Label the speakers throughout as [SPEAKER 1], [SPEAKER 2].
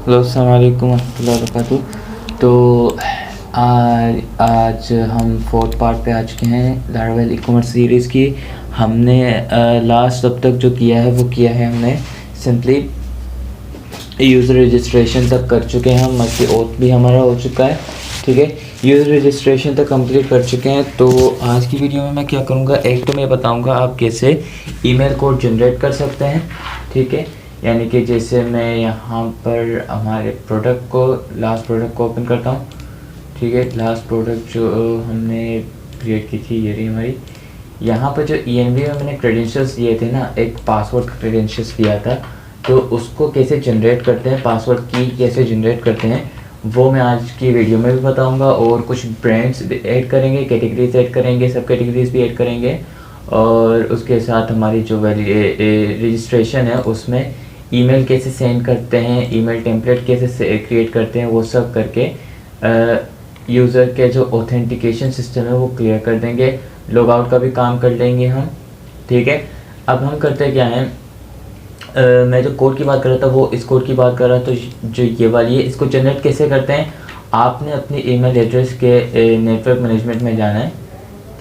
[SPEAKER 1] Hello अस्सलाम वालेकुम रहमतुल्लाहि वबरकातुहू। तो आज हम फोर्थ पार्ट पे आ चुके हैं लारावेल ई कॉमर्स सीरीज़ की। हमने लास्ट अब तक जो किया है वो किया है हमने सिंपली यूज़र रजिस्ट्रेशन तक कर चुके हैं हम, मल्टी ओथ भी हमारा हो चुका है। ठीक है, यूज़र रजिस्ट्रेशन तक कंप्लीट कर चुके हैं। तो आज की वीडियो में मैं क्या करूँगा, एक तो मैं बताऊँगा आप कैसे ईमेल कोड जनरेट कर सकते हैं। ठीक है, यानी कि जैसे मैं यहाँ पर हमारे लास्ट प्रोडक्ट को ओपन करता हूँ। ठीक है, लास्ट प्रोडक्ट जो हमने क्रिएट की थी ये रही हमारी। यहाँ पर जो ENV में मैंने क्रेडेंशियल्स दिए थे ना, एक पासवर्ड का क्रेडेंशियल्स दिया था, तो उसको कैसे जनरेट करते हैं, पासवर्ड की कैसे जनरेट करते हैं, वो मैं आज की वीडियो में भी बताऊँगा। और कुछ ब्रांड्स ऐड करेंगे, कैटेगरीज ऐड करेंगे, सब कैटेगरीज भी ऐड करेंगे। और उसके साथ हमारी जो रजिस्ट्रेशन है उसमें ईमेल कैसे सेंड करते हैं, ईमेल टेम्पलेट कैसे क्रिएट करते हैं, वो सब करके यूज़र के जो ऑथेंटिकेशन सिस्टम है वो क्लियर कर देंगे। लॉग आउट का भी काम कर लेंगे हम। ठीक है, अब हम करते क्या हैं, मैं जो कोड की बात कर रहा था वो इस कोड की बात कर रहा था, तो जो ये वाली है इसको जनरेट कैसे करते हैं। आपने अपनी ईमेल एड्रेस के नेटवर्क मैनेजमेंट में जाना है।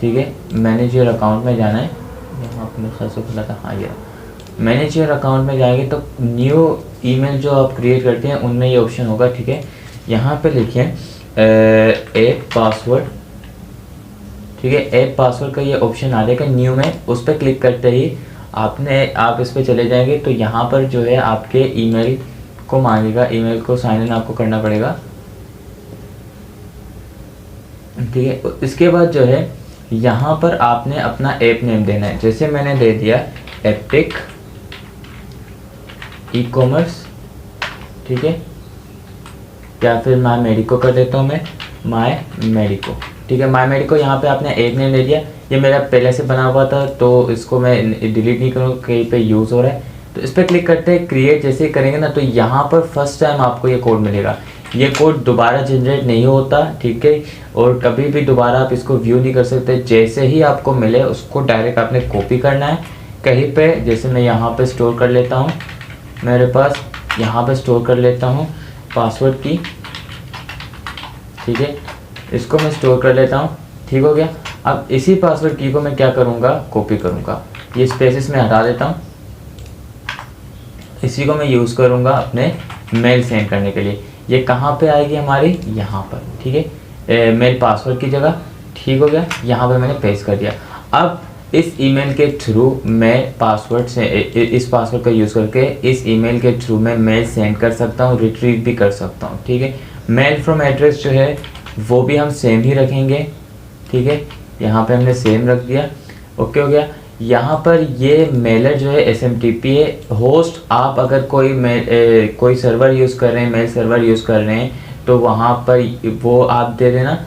[SPEAKER 1] ठीक है, मैनेज योर अकाउंट में जाना है। यहाँ अपने खास से खुला था, हाँ ये मैनेज योर अकाउंट में जाएंगे तो न्यू ईमेल जो आप क्रिएट करते हैं उनमें ये ऑप्शन होगा। ठीक है, यहाँ पे लिखिए ऐप पासवर्ड। ठीक है, ऐप पासवर्ड का ये ऑप्शन आ जाएगा न्यू में। उस पर क्लिक करते ही आप इस पर चले जाएंगे तो यहाँ पर जो है आपके ईमेल को मांगेगा, ईमेल को साइन इन आपको करना पड़ेगा। ठीक है, इसके बाद जो है यहाँ पर आपने अपना ऐप नेम देना है। जैसे मैंने दे दिया एपिक ई कॉमर्स। ठीक है, या फिर माई मेडिको कर देता हूँ मैं, माई मेडिको। ठीक है, माई मेडिको यहाँ पे आपने ऐप नेम ले दिया। ये मेरा पहले से बना हुआ था तो इसको मैं डिलीट नहीं करूँगा, कहीं पे यूज़ हो रहा है। तो इस पर क्लिक करते हैं, क्रिएट जैसे ही करेंगे ना तो यहाँ पर फर्स्ट टाइम आपको ये कोड मिलेगा। ये कोड दोबारा जनरेट नहीं होता। ठीक है, और कभी भी दोबारा आप इसको व्यू नहीं कर सकते। जैसे ही आपको मिले उसको डायरेक्ट आपने कॉपी करना है कहीं पे। जैसे मैं यहाँ पे स्टोर कर लेता हूँ, मेरे पास यहाँ पे स्टोर कर लेता हूँ पासवर्ड की। ठीक है, इसको मैं स्टोर कर लेता हूँ। ठीक हो गया। अब इसी पासवर्ड की को मैं क्या करूँगा, कॉपी करूँगा। ये स्पेसेस में हटा देता हूँ, इसी को मैं यूज़ करूँगा अपने मेल सेंड करने के लिए। ये कहाँ पे आएगी हमारी, यहाँ पर। ठीक है, मेल पासवर्ड की जगह। ठीक हो गया, यहाँ पे मैंने पेस्ट कर दिया। अब इस ईमेल के थ्रू मैं पासवर्ड से इस पासवर्ड का यूज़ करके इस ईमेल के थ्रू मैं मेल सेंड कर सकता हूँ, रिट्रीव भी कर सकता हूँ। ठीक है, मेल फ्रॉम एड्रेस जो है वो भी हम सेम ही रखेंगे। ठीक है, यहाँ पे हमने सेम रख दिया। ओके हो गया। यहाँ पर ये मेलर जो है SMTP है। होस्ट आप अगर कोई सर्वर यूज़ कर रहे हैं, मेल सर्वर यूज़ कर रहे हैं तो वहाँ पर वो आप दे देना।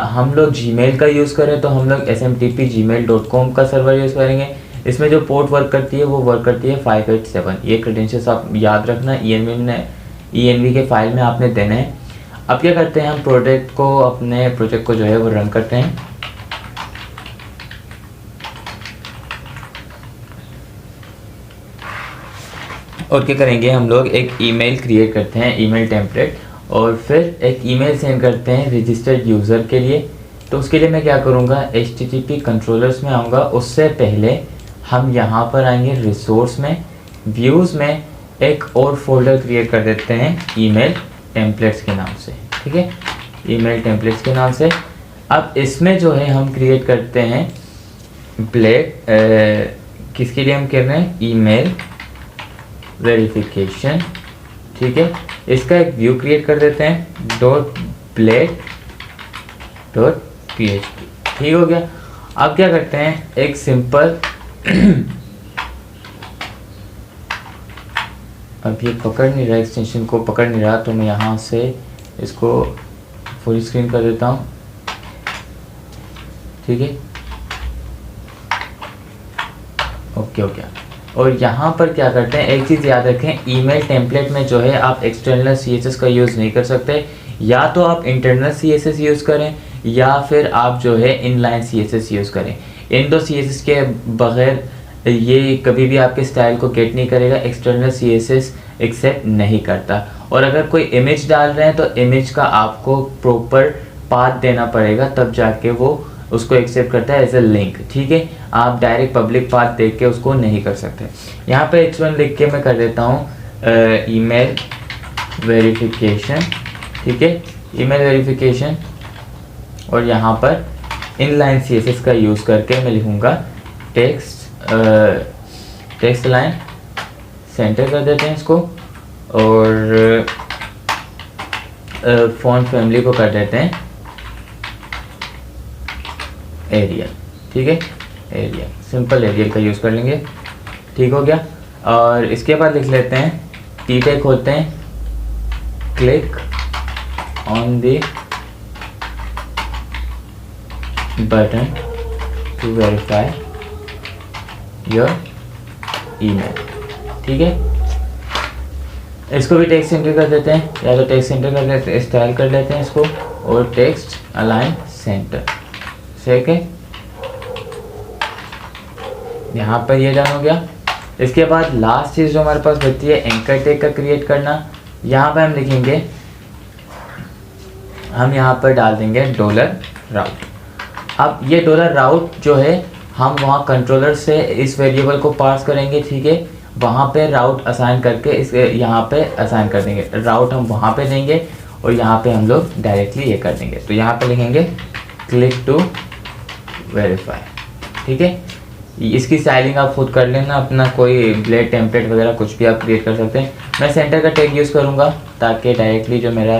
[SPEAKER 1] हम लोग Gmail का यूज़ करें तो हम लोग SMTP gmail.com का सर्वर यूज़ करेंगे। इसमें जो पोर्ट वर्क करती है वो वर्क करती है 587। ये क्रेडेंशियल्स आप याद रखना, ENV के फाइल में आपने देना है। अब क्या करते हैं, हम अपने प्रोजेक्ट को जो है वो रन करते हैं। और क्या करेंगे, हम लोग एक ईमेल क्रिएट करते हैं, ईमेल टेम्पलेट, और फिर एक ईमेल सेंड करते हैं रजिस्टर्ड यूज़र के लिए। तो उसके लिए मैं क्या करूँगा, HTTP कंट्रोलर्स में आऊँगा। उससे पहले हम यहाँ पर आएंगे रिसोर्स में, व्यूज़ में एक और फोल्डर क्रिएट कर देते हैं ईमेल टेम्पलेट्स के नाम से। ठीक है, ईमेल टेम्पलेट्स के नाम से। अब इसमें जो है हम क्रिएट करते हैं किसके लिए हम कर रहे हैं, ईमेल वेरिफिकेशन। ठीक है, इसका एक व्यू क्रिएट कर देते हैं .blade.php। ठीक हो गया। अब क्या करते हैं, एक सिंपल अब ये पकड़ नहीं रहा, एक्सटेंशन को पकड़ नहीं रहा, तो मैं यहाँ से इसको फुल स्क्रीन कर देता हूँ। ठीक है, ओके हो गया। और यहाँ पर क्या करते हैं, एक चीज़ याद रखें, ईमेल टेम्पलेट में जो है आप एक्सटर्नल CSS का यूज़ नहीं कर सकते। या तो आप इंटरनल CSS यूज़ करें या फिर आप जो है इनलाइन CSS यूज़ करें। इन दो CSS के बगैर ये कभी भी आपके स्टाइल को गेट नहीं करेगा। एक्सटर्नल CSS एक्सेप्ट नहीं करता। और अगर कोई इमेज डाल रहे हैं तो इमेज का आपको प्रॉपर पाथ देना पड़ेगा, तब जाके वो उसको एक्सेप्ट करता है एज ए लिंक। ठीक है, आप डायरेक्ट पब्लिक पाथ देख के उसको नहीं कर सकते। यहाँ पे H1 लिख के मैं कर देता हूँ ईमेल वेरिफिकेशन। ठीक है, ईमेल वेरिफिकेशन, और यहाँ पर इनलाइन CSS का यूज़ करके मैं लिखूँगा टेक्स्ट लाइन सेंटर कर देते हैं इसको, और फॉन्ट फैमिली को कर देते हैं एरियल। ठीक है, एरियल, सिंपल एरियल का यूज़ कर लेंगे। ठीक हो गया। और इसके बाद लिख लेते हैं टी टैग खोलते हैं, click on the button to verify your email. ठीक है, इसको भी टेक्स्ट सेंटर कर देते हैं, या तो टेक्स्ट सेंटर कर लेते हैं, स्टाइल कर लेते हैं इसको, और टेक्स्ट अलाइन सेंटर। ठीक है, यहाँ पर ये डन हो गया। इसके बाद लास्ट चीज़ जो हमारे पास बचती है एंकर टैग का क्रिएट करना। यहाँ पर हम लिखेंगे, हम यहाँ पर डाल देंगे $राउट। अब ये $राउट जो है हम वहाँ कंट्रोलर से इस वेरिएबल को पास करेंगे। ठीक है, वहाँ पे राउट असाइन करके इस यहाँ पे असाइन कर देंगे, राउट हम वहाँ पे देंगे और यहाँ पे हम लोग डायरेक्टली ये कर देंगे। तो यहाँ पे लिखेंगे क्लिक टू वेरीफाई। ठीक है, इसकी स्टाइलिंग आप खुद कर लेना, अपना कोई ब्लेड टेम्पलेट वगैरह कुछ भी आप क्रिएट कर सकते हैं। मैं सेंटर का टैग यूज़ करूँगा ताकि डायरेक्टली जो मेरा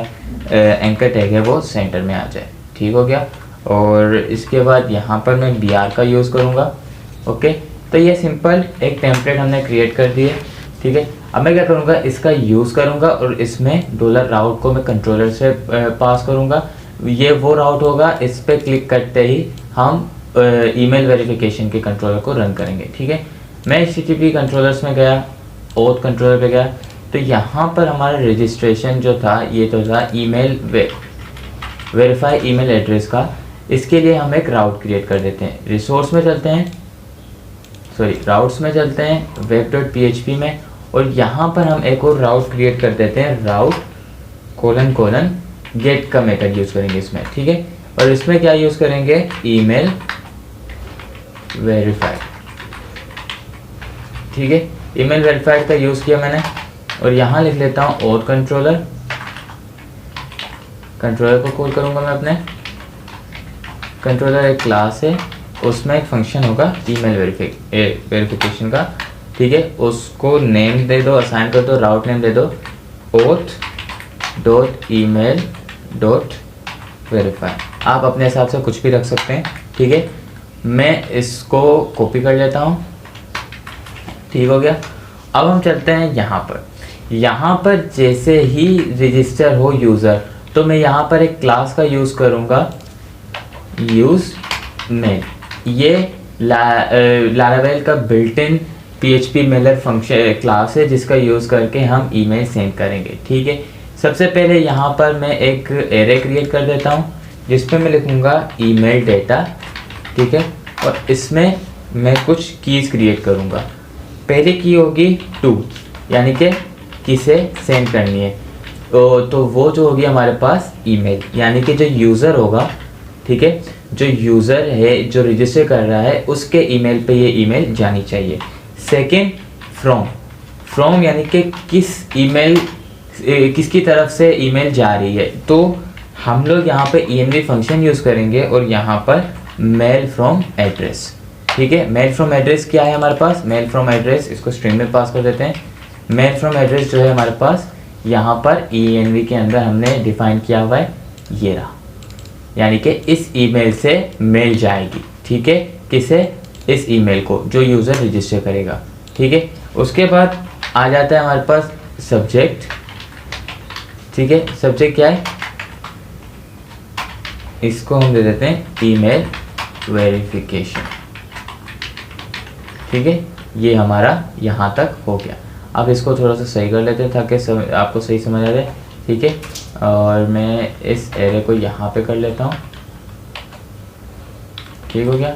[SPEAKER 1] एंकर टैग है वो सेंटर में आ जाए। ठीक हो गया। और इसके बाद यहाँ पर मैं BR का यूज़ करूँगा। ओके, तो ये सिंपल एक टेम्पलेट हमने क्रिएट कर दी है। ठीक है, अब मैं क्या करूँगा, इसका यूज़ करूँगा और इसमें $राउट को मैं कंट्रोलर से पास करूँगा। ये वो राउट होगा, इस पर क्लिक करते ही हम ईमेल वेरिफिकेशन के कंट्रोलर को रन करेंगे। ठीक है, मैं HTTP कंट्रोलर्स में गया, OAuth कंट्रोलर पे गया, तो यहाँ पर हमारा रजिस्ट्रेशन जो था ये तो था ईमेल वेरीफाई ईमेल एड्रेस का। इसके लिए हम एक राउट क्रिएट कर देते हैं। रिसोर्स में चलते हैं, राउट्स में चलते हैं, web.php में, और यहाँ पर हम एक और राउट क्रिएट कर देते हैं, राउट : गेट का मेथड यूज़ करेंगे इसमें। ठीक है, और इसमें क्या यूज़ करेंगे, ईमेल वेरीफाई। ठीक है, ईमेल वेरीफाइड का यूज़ किया मैंने, और यहाँ लिख लेता हूँ OAuth कंट्रोलर को कॉल करूँगा मैं अपने। कंट्रोलर एक क्लास है, उसमें एक फंक्शन होगा ईमेल वेरिफिकेशन का। ठीक है, उसको नेम दे दो, असाइन कर दो, राउट नेम दे दो auth.email.verify। आप अपने हिसाब से कुछ भी रख सकते हैं। ठीक है, मैं इसको कॉपी कर लेता हूँ। ठीक हो गया। अब हम चलते हैं यहाँ पर जैसे ही रजिस्टर हो यूज़र, तो मैं यहाँ पर एक क्लास का यूज़ करूँगा, यूज़ मेल। ये लारावेल का built in PHP Mailer function class है, जिसका यूज़ करके हम ईमेल सेंड करेंगे। ठीक है, सबसे पहले यहाँ पर मैं एक एरे क्रिएट कर देता हूँ, जिसपे मैं लिखूँगा ईमेल डेटा। ठीक है, और इसमें मैं कुछ कीज़ क्रिएट करूँगा। पहली की होगी टू, यानी कि किसे सेंड करनी है, तो वो जो होगी हमारे पास ईमेल, यानी कि जो यूज़र होगा। ठीक है, जो यूज़र है जो रजिस्टर कर रहा है उसके ईमेल पे ये ईमेल जानी चाहिए। सेकंड, फ्रॉम यानी कि किसकी तरफ से ईमेल जा रही है, तो हम लोग यहाँ पे env फंक्शन यूज़ करेंगे, और यहाँ पर मेल फ्रॉम एड्रेस। ठीक है, मेल फ्रॉम एड्रेस क्या है हमारे पास, मेल फ्रॉम एड्रेस, इसको स्ट्रिंग में पास कर देते हैं। मेल फ्रॉम एड्रेस जो है हमारे पास यहाँ पर env के अंदर हमने डिफाइन किया हुआ है, ये रहा, यानी कि इस ईमेल से मेल जाएगी। ठीक है, किसे, इस ईमेल को जो यूज़र रजिस्टर करेगा। ठीक है, उसके बाद आ जाता है हमारे पास सब्जेक्ट। ठीक है, सब्जेक्ट क्या है, इसको हम दे देते हैं ईमेल वेरिफिकेशन। ठीक है, ये हमारा यहाँ तक हो गया। अब इसको थोड़ा सा सही कर लेते हैं ताकि आपको सही समझ आ जाए। ठीक है, और मैं इस एरे को यहाँ पे कर लेता हूँ। ठीक हो गया।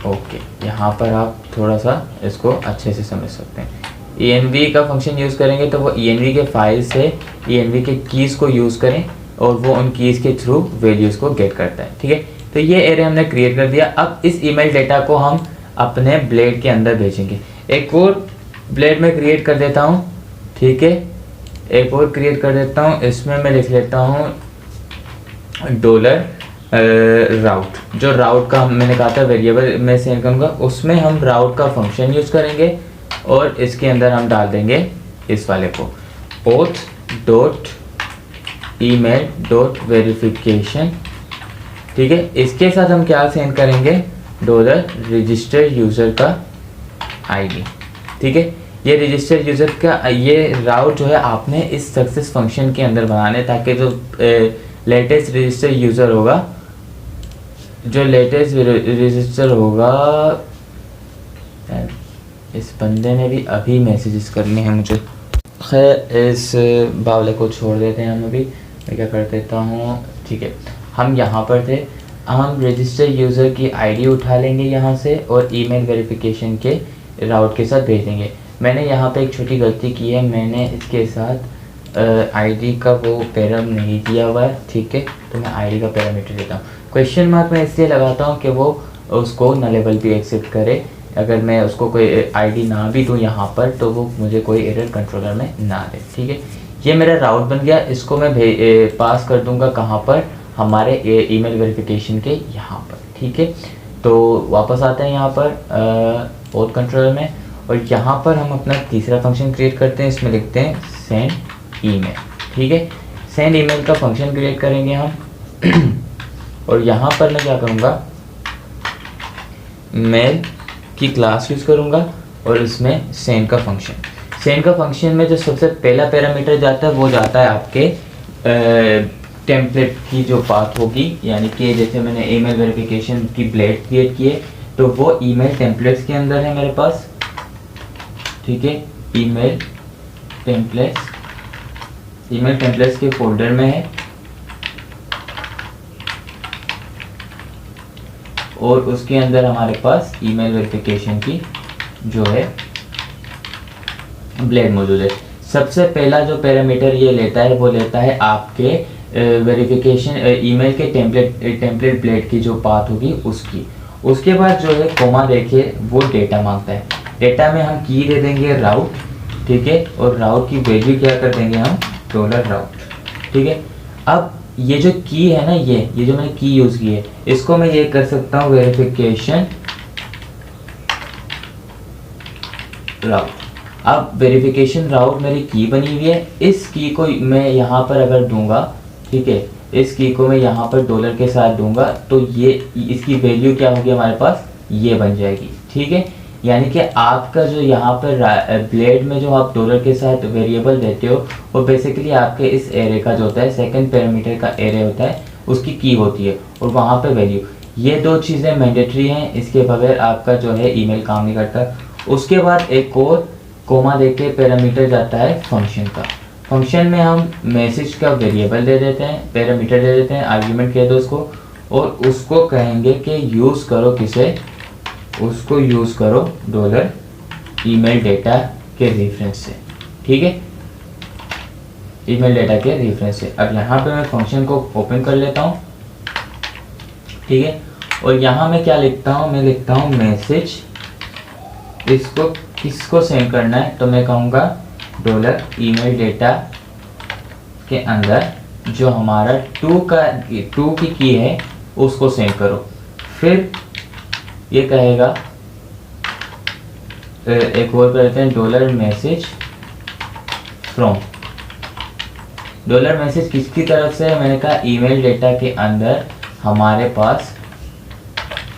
[SPEAKER 1] ओके, यहाँ पर आप थोड़ा सा इसको अच्छे से समझ सकते हैं। env का फंक्शन यूज़ करेंगे तो वो env के फाइल से env के कीज़ को यूज़ करें और वो उन कीज़ के थ्रू वैल्यूज़ को गेट करता है। ठीक है, तो ये एरे हमने क्रिएट कर दिया। अब इस ईमेल डेटा को हम अपने ब्लेड के अंदर भेजेंगे। एक और ब्लेड में क्रिएट कर देता हूँ। ठीक है, एक और क्रिएट कर देता हूँ। इसमें मैं लिख लेता हूँ डॉलर राउट। जो राउट का मैंने कहा था वेरिएबल में सेंड करूँगा, उसमें हम राउट का फंक्शन यूज़ करेंगे और इसके अंदर हम डाल देंगे इस वाले को auth dot email dot verification. ठीक है, इसके साथ हम क्या सेंड करेंगे, डॉलर रजिस्टर यूज़र का आईडी। ठीक है, ये रजिस्टर यूज़र का ये राउट जो है आपने इस सक्सेस फंक्शन के अंदर बनाने, ताकि जो लेटेस्ट रजिस्टर यूज़र होगा, जो लेटेस्ट रजिस्टर होगा, इस बंदे ने भी अभी मैसेजेस करने हैं मुझे। खैर इस बावले को छोड़ देते हैं हम अभी। मैं क्या कर देता हूँ, ठीक है, हम यहाँ पर थे। हम रजिस्टर यूज़र की आईडी उठा लेंगे यहाँ से और ईमेल वेरिफिकेशन के राउट के साथ भेज देंगे। मैंने यहाँ पे एक छोटी गलती की है, मैंने इसके साथ आईडी का वो पैराम नहीं दिया हुआ है। ठीक है, तो मैं आईडी का पैरामीटर देता हूँ। क्वेश्चन मार्क मैं इसलिए लगाता हूँ कि वो उसको नलेबल भी एक्सेप्ट करे। अगर मैं उसको कोई आईडी ना भी दूँ यहाँ पर, तो वो मुझे कोई एरर कंट्रोलर में ना दे। ठीक है, ये मेरा राउट बन गया। इसको मैं पास कर दूँगा कहाँ पर, हमारे ईमेल वेरिफिकेशन के यहाँ पर। ठीक है, तो वापस आते हैं यहाँ पर auth कंट्रोलर में, और यहाँ पर हम अपना तीसरा फंक्शन क्रिएट करते हैं। इसमें लिखते हैं सेंड ईमेल। ठीक है, सेंड ईमेल का फंक्शन क्रिएट करेंगे हम और यहाँ पर मैं क्या करूँगा, मेल की क्लास यूज़ करूँगा और इसमें सेंड का फंक्शन। सेंड का फंक्शन में जो सबसे पहला पैरामीटर जाता है वो जाता है आपके टेम्पलेट की जो पाथ होगी, यानी कि जैसे मैंने ईमेल वेरिफिकेशन की ब्लेड क्रिएट किए तो वो ईमेल टेम्पलेट्स के अंदर है मेरे पास। ठीक है, ईमेल टेम्पलेट्स के फोल्डर में है, और उसके अंदर हमारे पास ईमेल वेरिफिकेशन की जो है ब्लेड मौजूद है। सबसे पहला जो पैरामीटर ये लेता है वो लेता है आपके वेरिफिकेशन ईमेल के टेम्पलेट ब्लेड की जो पाथ होगी उसकी। उसके बाद जो है कोमा देके वो डेटा मांगता है। डेटा में हम की दे देंगे राउट। ठीक है, और राउट की वैल्यू क्या कर देंगे हम, डॉलर राउट। ठीक है, अब ये जो की है ना, ये जो मैंने की यूज़ की है, इसको मैं ये कर सकता हूँ वेरिफिकेशन राउट। अब वेरिफिकेशन राउट मेरी की बनी हुई है। इस की को मैं यहाँ पर अगर दूंगा, ठीक है, इस की को मैं यहाँ पर डॉलर के साथ दूंगा, तो ये इसकी वैल्यू क्या होगी हमारे पास, ये बन जाएगी। ठीक है, यानी कि आपका जो यहाँ पर ब्लेड में जो आप डॉलर के साथ वेरिएबल देते हो, वो बेसिकली आपके इस एरे का जो होता है, सेकंड पैरामीटर का एरे होता है, उसकी की होती है और वहाँ पे वैल्यू। ये दो चीज़ें मैंडेटरी हैं, इसके बगैर आपका जो है ईमेल काम नहीं करता। उसके बाद एक और कोमा देके पैरामीटर जाता है फंक्शन का। फंक्शन में हम मैसेज का वेरिएबल दे देते हैं, पैरामीटर दे देते हैं, आर्ग्यूमेंट कह दो उसको, और उसको कहेंगे कि यूज़ करो किसे, उसको यूज़ करो डॉलर ईमेल डेटा के रेफरेंस से। ठीक है, ईमेल डेटा के रेफरेंस से। अब यहाँ पे मैं फंक्शन को ओपन कर लेता हूँ। ठीक है, और यहाँ मैं क्या लिखता हूँ, मैं लिखता हूँ मैसेज। इसको किसको सेंड करना है, तो मैं कहूँगा डॉलर ईमेल डेटा के अंदर जो हमारा 2 की है उसको सेंड करो। फिर ये कहेगा, एक और करते हैं, dollar message from. Dollar message किसकी तरफ से है, मैंने कहा ईमेल डेटा के अंदर हमारे पास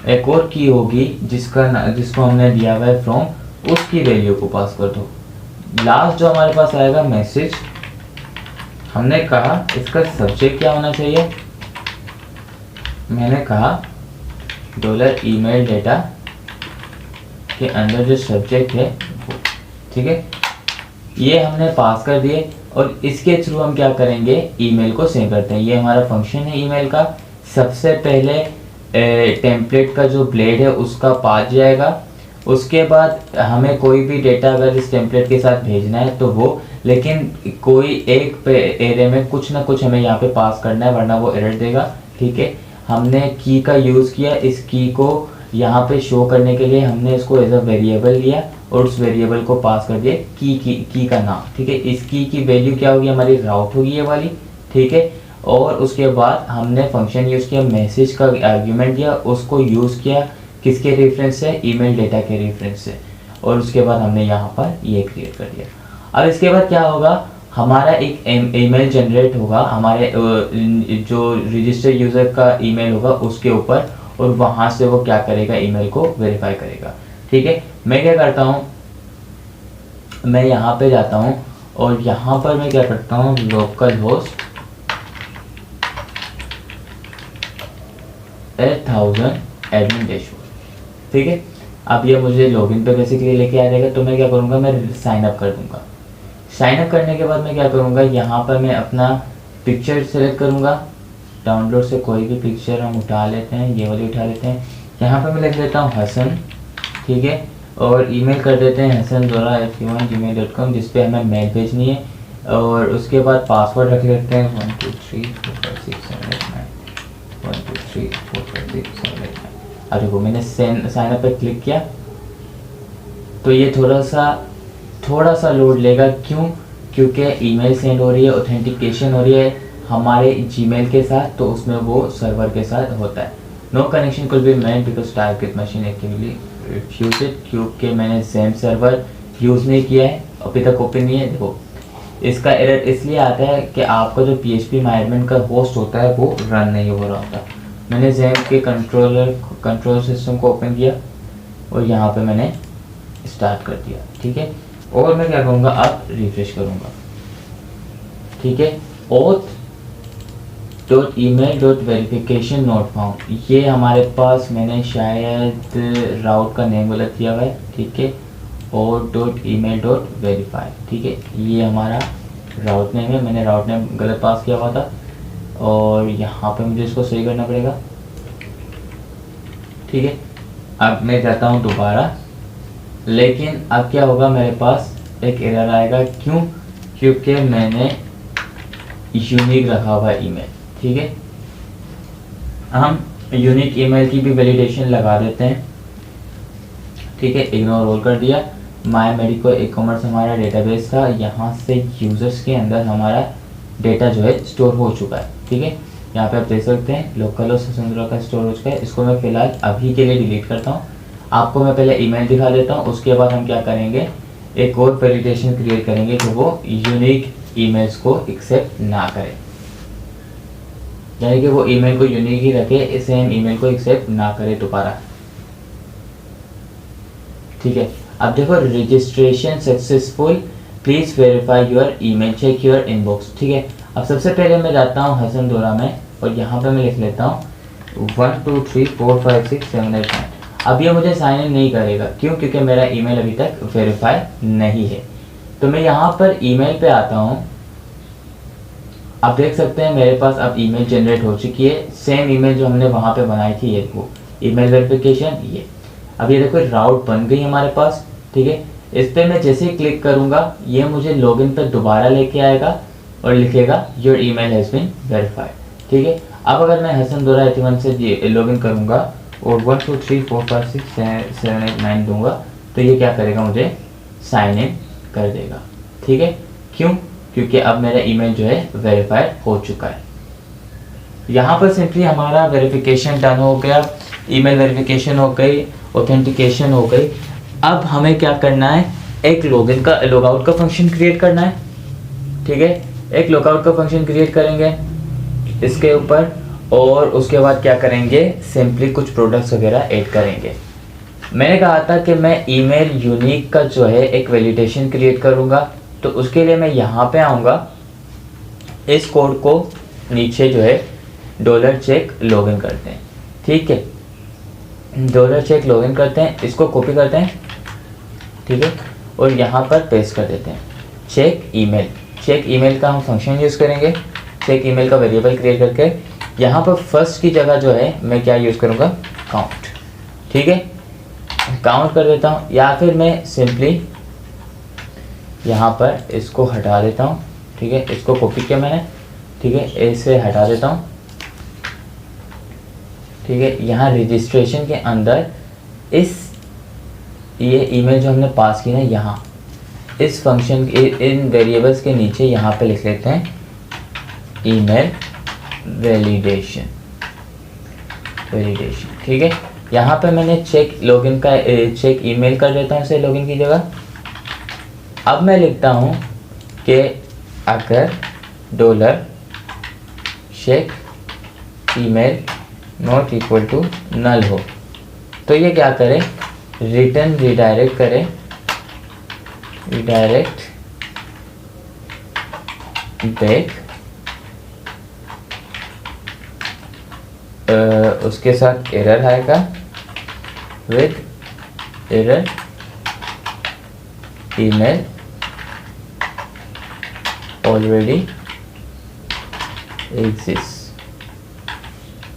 [SPEAKER 1] एक और की होगी जिसको हमने दिया हुआ है फ्रॉम, उसकी वैल्यू को पास कर दो। लास्ट जो हमारे पास आएगा मैसेज, हमने कहा इसका सब्जेक्ट क्या होना चाहिए, मैंने कहा डॉलर ईमेल डेटा के अंदर जो सब्जेक्ट है वो। ठीक है, ये हमने पास कर दिए और इसके थ्रू हम क्या करेंगे, ईमेल को सेंड करते हैं। ये हमारा फंक्शन है ईमेल का। सबसे पहले टेम्पलेट का जो ब्लेड है उसका पाथ जाएगा। उसके बाद हमें कोई भी डेटा अगर इस टेम्पलेट के साथ भेजना है तो वो, लेकिन कोई एक एरे में कुछ ना कुछ हमें यहाँ पे पास करना है वरना वो एरर देगा। ठीक है, हमने की का यूज़ किया, इस की को यहाँ पे शो करने के लिए हमने इसको एज अ वेरिएबल लिया और उस वेरिएबल को पास कर दिया की का नाम। ठीक है, इस की वैल्यू क्या होगी, हमारी राउट होगी ये वाली। ठीक है, और उसके बाद हमने फंक्शन यूज़ किया, मैसेज का आर्ग्यूमेंट दिया, उसको यूज़ किया किसके रेफरेंस से, ईमेल डेटा के रेफरेंस से, और उसके बाद हमने यहाँ पर ये क्रिएट कर दिया। अब इसके बाद क्या होगा, हमारा एक ईमेल जनरेट होगा हमारे जो रजिस्टर यूज़र का ईमेल होगा उसके ऊपर, और वहाँ से वो क्या करेगा, ईमेल को वेरीफाई करेगा। ठीक है, मैं क्या करता हूँ, मैं यहाँ पे जाता हूँ और यहाँ पर मैं क्या करता हूँ, लोकल होस्ट 8000 एडमिन डैशबोर्ड। ठीक है, अब ये मुझे लॉगिन पे बेसिकली लेके आ जाएगा। तो मैं क्या करूँगा, मैं साइन अप कर दूँगा। साइन अप करने के बाद मैं क्या करूँगा, यहाँ पर मैं अपना पिक्चर सेलेक्ट करूँगा, डाउनलोड से कोई भी पिक्चर हम उठा लेते हैं, ये वाली उठा लेते हैं। यहाँ पर मैं लिख देता हूँ हसन। ठीक है, और ईमेल कर देते हैं hasan@gmail.com जिस पे हमें मेल भेजनी है, और उसके बाद पासवर्ड रख लेते हैं 1 2 3 4 5 6 7 8 9 1 2 3 4 5 6 7 8 9। अब देखो मैंने साइन अप पे क्लिक किया तो ये थोड़ा सा लोड लेगा। क्यों, क्योंकि ईमेल सेंड हो रही है, ऑथेंटिकेशन हो रही है हमारे जीमेल के साथ, तो उसमें वो सर्वर के साथ होता है। No connection could be made because target machine actively refuse it, क्योंकि मैंने जेम सर्वर यूज़ नहीं किया है, अभी तक ओपन नहीं है। देखो इसका एरर इसलिए आता है कि आपका जो PHP MyAdmin का होस्ट होता है वो रन नहीं हो रहा होता। मैंने जेम के कंट्रोल सिस्टम को ओपन किया और यहाँ पे मैंने स्टार्ट कर दिया। ठीक है, और मैं क्या करूँगा, अब रिफ्रेश करूँगा। ठीक है, auth.email.verification not found, ये हमारे पास मैंने शायद राउट का नेम गलत दिया हुआ है। ठीक है, auth.email.verify। ठीक है, ये हमारा राउट नेम है, मैंने राउट नेम गलत पास किया हुआ था और यहाँ पे मुझे इसको सही करना पड़ेगा। ठीक है, अब मैं जाता हूँ दोबारा, लेकिन अब क्या होगा, मेरे पास एक एरर आएगा। क्यों, क्योंकि मैंने यूनिक रखा हुआ ईमेल। ठीक है, हम यूनिक ईमेल की भी वैलिडेशन लगा देते हैं। ठीक है, इग्नोर ऑल कर दिया। माय मेडिको ई-कॉमर्स हमारा डेटाबेस था, यहाँ से यूजर्स के अंदर हमारा डेटा जो है स्टोर हो चुका है। ठीक है, यहाँ पे आप देख सकते हैं लोकल होस्ट संद्रा का स्टोर हो चुका है। इसको मैं फिलहाल अभी के लिए डिलीट करता हूँ। आपको मैं पहले ईमेल दिखा देता हूँ, उसके बाद हम क्या करेंगे, एक और वैलिडेशन क्रिएट करेंगे जो वो यूनिक ईमेल्स को एक्सेप्ट ना करे, यानी कि वो ईमेल को यूनिक ही रखे, सेम ईमेल को एक्सेप्ट ना करे दोबारा। ठीक है, अब देखो registration successful, please verify your email, check your inbox. ठीक है, अब सबसे पहले मैं जाता हूँ हसन दोरा में और यहाँ पे मैं लिख लेता हूँ 1 2 3 4 5 6 7 8 9। अब ये मुझे साइन इन नहीं करेगा, क्यों, क्योंकि मेरा ईमेल अभी तक वेरीफाई नहीं है। तो मैं यहाँ पर ईमेल पे आता हूँ, आप देख सकते हैं मेरे पास अब ईमेल जनरेट हो चुकी है, सेम ईमेल जो हमने वहाँ पे बनाई थी, ये वो ईमेल वेरिफिकेशन ये। अब ये देखो राउट बन गई हमारे पास। ठीक है, इस पर मैं जैसे ही क्लिक करूँगा ये मुझे लॉगिन पर दोबारा लेके आएगा और लिखेगा your email has been verified. ठीक है, अब अगर मैं हसन दोरा 81 से लॉगिन करूँगा और 1 2 3 4 5 6 7 8 9 दूंगा तो ये क्या करेगा, मुझे साइन इन कर देगा। ठीक है, क्यों, क्योंकि अब मेरा ईमेल जो है वेरीफाइड हो चुका है। यहाँ पर सिंपली हमारा वेरिफिकेशन डन हो गया, ईमेल वेरिफिकेशन हो गई, ऑथेंटिकेशन हो गई। अब हमें क्या करना है, एक लॉगिन का लॉगआउट का फंक्शन क्रिएट करना है। ठीक है, एक लॉगआउट का फंक्शन क्रिएट करेंगे इसके ऊपर, और उसके बाद क्या करेंगे, सिंपली कुछ प्रोडक्ट्स वगैरह ऐड करेंगे। मैंने कहा था कि मैं ईमेल यूनिक का जो है एक वैलिडेशन क्रिएट करूँगा, तो उसके लिए मैं यहाँ पे आऊँगा, इस कोड को नीचे जो है $चेक लॉगिन करते हैं। ठीक है, $चेक लॉगिन करते हैं, इसको कॉपी करते हैं। ठीक है, और यहाँ पर पेस्ट कर देते हैं चेक ईमेल। चेक ईमेल का हम फंक्शन यूज़ करेंगे, चेक ईमेल का वेरिएबल क्रिएट करके यहाँ पर फर्स्ट की जगह जो है मैं क्या यूज़ करूँगा, काउंट। ठीक है, काउंट कर देता हूँ, या फिर मैं सिंपली यहाँ पर इसको हटा देता हूँ। ठीक है, इसको कॉपी किया मैंने। ठीक है, ऐसे हटा देता हूँ। ठीक है, यहाँ रजिस्ट्रेशन के अंदर ये ईमेल जो हमने पास की ना, यहाँ इस फंक्शन इन वेरिएबल्स के नीचे यहाँ पे लिख लेते हैं ईमेल वैलिडेशन। ठीक है, यहाँ पे मैंने चेक लॉगिन का चेक ईमेल कर देता हूँ इसे लॉगिन की जगह। अब मैं लिखता हूँ कि अगर $check email not equal to null हो तो ये क्या करे, रिटर्न रिडायरेक्ट करे, रिडायरेक्ट बैक उसके साथ एरर आएगा with error email already exist.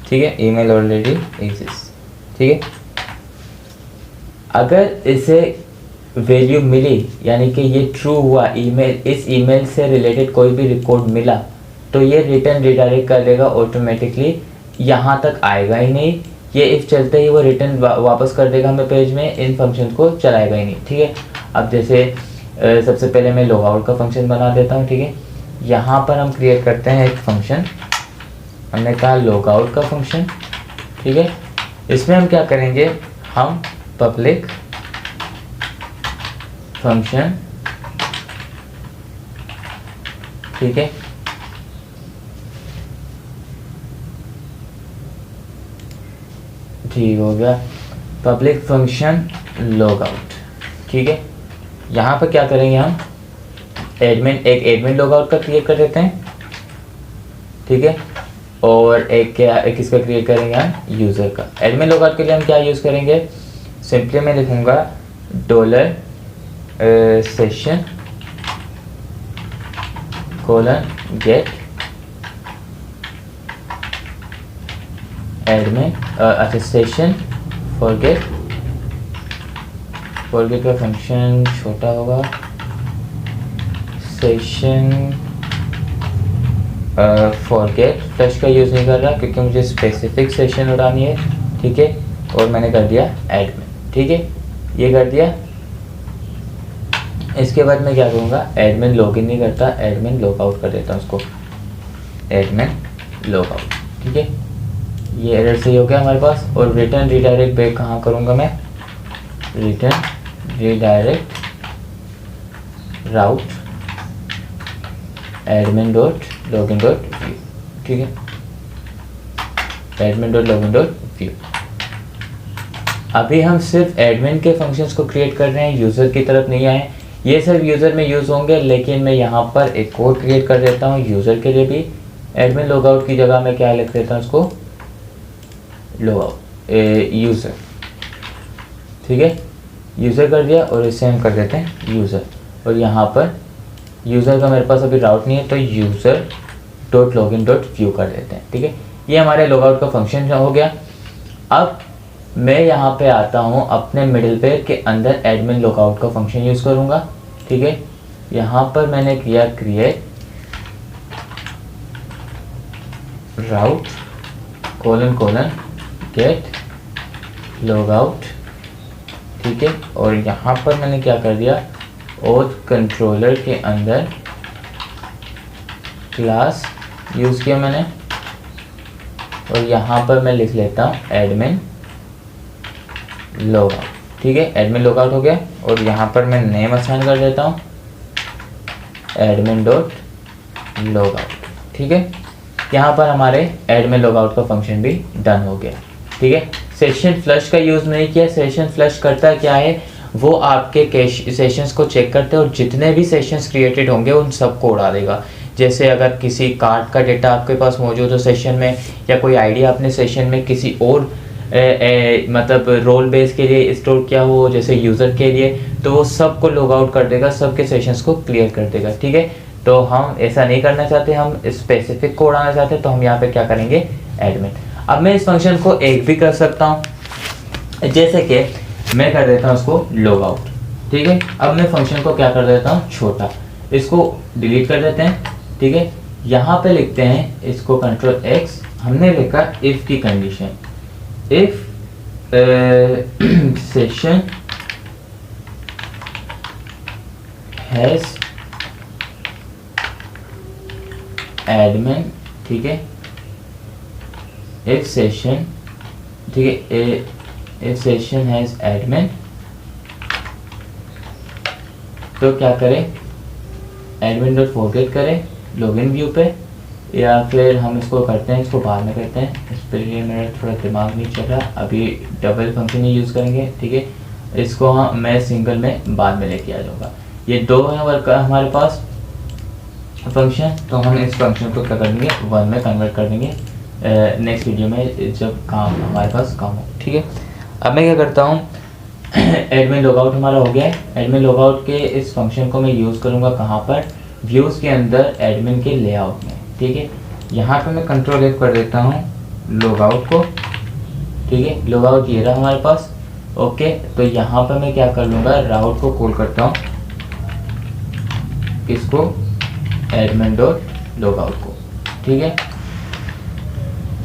[SPEAKER 1] ठीक है, ईमेल ऑलरेडी एग्जिस्ट। ठीक है, अगर इसे वैल्यू मिली यानी कि ये ट्रू हुआ, ईमेल इस ईमेल से रिलेटेड कोई भी रिकॉर्ड मिला, तो ये रिटर्न रिडायरेक्ट कर देगा ऑटोमेटिकली, यहाँ तक आएगा ही नहीं। ये इफ चलते ही वो रिटर्न वापस कर देगा हमें पेज में, इन फंक्शन को चलाएगा ही नहीं। ठीक है, अब जैसे सबसे पहले मैं लॉग आउट का फंक्शन बना देता हूँ। ठीक है, यहाँ पर हम क्रिएट करते हैं एक फंक्शन, हमने कहा लॉग आउट का फंक्शन। ठीक है, इसमें हम क्या करेंगे, हम पब्लिक फंक्शन, ठीक है, ठीक हो गया, पब्लिक फंक्शन लॉग आउट। ठीक है, यहाँ पर क्या करेंगे, हम एडमिन लॉग आउट का क्रिएट कर देते हैं। ठीक है, और एक किसका क्रिएट करेंगे, हम यूज़र का। एडमिन लॉग आउट के लिए हम क्या यूज़ करेंगे, सिंपली मैं लिखूँगा $session $get एडमिन, अच्छा सेशन forget का फंक्शन छोटा होगा, सेशन forget फ्लश का यूज़ नहीं कर रहा क्योंकि मुझे स्पेसिफिक सेशन उड़ानी है। ठीक है, और मैंने कर दिया एडमिन। ठीक है, ये कर दिया। इसके बाद मैं क्या करूँगा, एडमिन लॉगिन नहीं करता, एडमिन लॉग आउट कर देता हूँ उसको, एडमिन लॉग आउट। ठीक है, ये एरर सही हो गया हमारे पास। और रिटर्न रिडायरेक्ट बैक कहाँ करूँगा मैं, return redirect route admin dot login dot view. ठीक है, admin dot login dot view. अभी हम सिर्फ एडमिन के फंक्शंस को क्रिएट कर रहे हैं, यूज़र की तरफ नहीं आए। ये सिर्फ यूज़र में यूज़ होंगे, लेकिन मैं यहाँ पर एक कोड क्रिएट कर देता हूँ यूज़र के लिए भी। एडमिन लॉग आउट की जगह मैं क्या लिख देता हूँ, उसको लॉग आउट यूज़र। ठीक है, यूज़र कर दिया, और इससे हम कर देते हैं यूज़र। और यहाँ पर यूज़र का मेरे पास अभी राउट नहीं है, तो user dot login dot view कर देते हैं। ठीक है, ये हमारे लॉग आउट का फंक्शन हो गया। अब मैं यहाँ पे आता हूँ अपने मिडिल पेयर के अंदर एडमिन लॉग आउट का फंक्शन यूज़ करूँगा। ठीक है, यहाँ पर मैंने किया क्रिएट राउट : गेट लॉग आउट। ठीक है, और यहाँ पर मैंने क्या कर दिया, और कंट्रोलर के अंदर क्लास यूज़ किया मैंने, और यहाँ पर मैं लिख लेता हूँ एडमिन लॉग आउट। ठीक है, एडमिन लॉग आउट हो गया, और यहाँ पर मैं नेम असाइन कर देता हूँ एडमिन डॉट लॉग आउट। ठीक है, यहाँ पर हमारे एडमिन लॉग आउट का फंक्शन भी डन हो गया। ठीक है, सेशन फ्लश का यूज़ नहीं किया। सेशन फ्लश करता क्या है, वो आपके सेशंस को चेक करते हैं, और जितने भी सेशंस क्रिएटेड होंगे उन सबको उड़ा देगा। जैसे अगर किसी कार्ड का डेटा आपके पास मौजूद हो सेशन में, या कोई आईडी आपने सेशन में किसी और मतलब रोल बेस के लिए स्टोर किया हो, जैसे यूज़र के लिए, तो वो सबको लॉग आउट कर देगा, सबके सेशंस को क्लियर कर देगा। ठीक है, तो हम ऐसा नहीं करना चाहते, हम स्पेसिफिक को उड़ाना चाहते हैं, तो हम यहाँ पे क्या करेंगे, एडमिन। अब मैं इस फंक्शन को एक भी कर सकता हूँ, जैसे कि मैं कर देता हूँ उसको लॉग आउट, ठीक है। अब मैं फंक्शन को क्या कर देता हूँ, छोटा, इसको डिलीट कर देते हैं, ठीक है। यहाँ पे लिखते हैं इसको कंट्रोल एक्स, हमने लिखा इफ की condition, if session has admin, ठीक है, इफ सेशन, ठीक है, इफ सेशन हैज एडमिन, तो क्या करें, एडमिन डॉट फॉरगेट करें लॉगिन व्यू पे, या फिर हम इसको करते हैं, इसको बाद में करते हैं, इस पर मेरा थोड़ा दिमाग नहीं चल रहा, अभी डबल फंक्शन ही यूज़ करेंगे, ठीक है। इसको मैं सिंगल में बाद में लेके आ जाऊँगा। ये दो है वर्क हमारे पास फंक्शन, तो हम इस फंक्शन को क्या कर देंगे, वन में कन्वर्ट कर देंगे नेक्स्ट वीडियो में जब काम हमारे पास काम हो, ठीक है। अब मैं क्या करता हूँ, एडमिन लॉगआउट हमारा हो गया है। एडमिन लॉगआउट के इस फंक्शन को मैं यूज़ करूँगा कहाँ पर, व्यूज़ के अंदर एडमिन के लेआउट में, ठीक है। यहाँ पे मैं कंट्रोल एफ कर देता हूँ लॉगआउट को, ठीक है। लॉगआउट ये रहा हमारे पास, ओके। तो यहाँ पर मैं क्या कर लूँगा, राउट को कॉल करता हूँ, इसको एडमिन डॉट लॉगआउट को, ठीक है।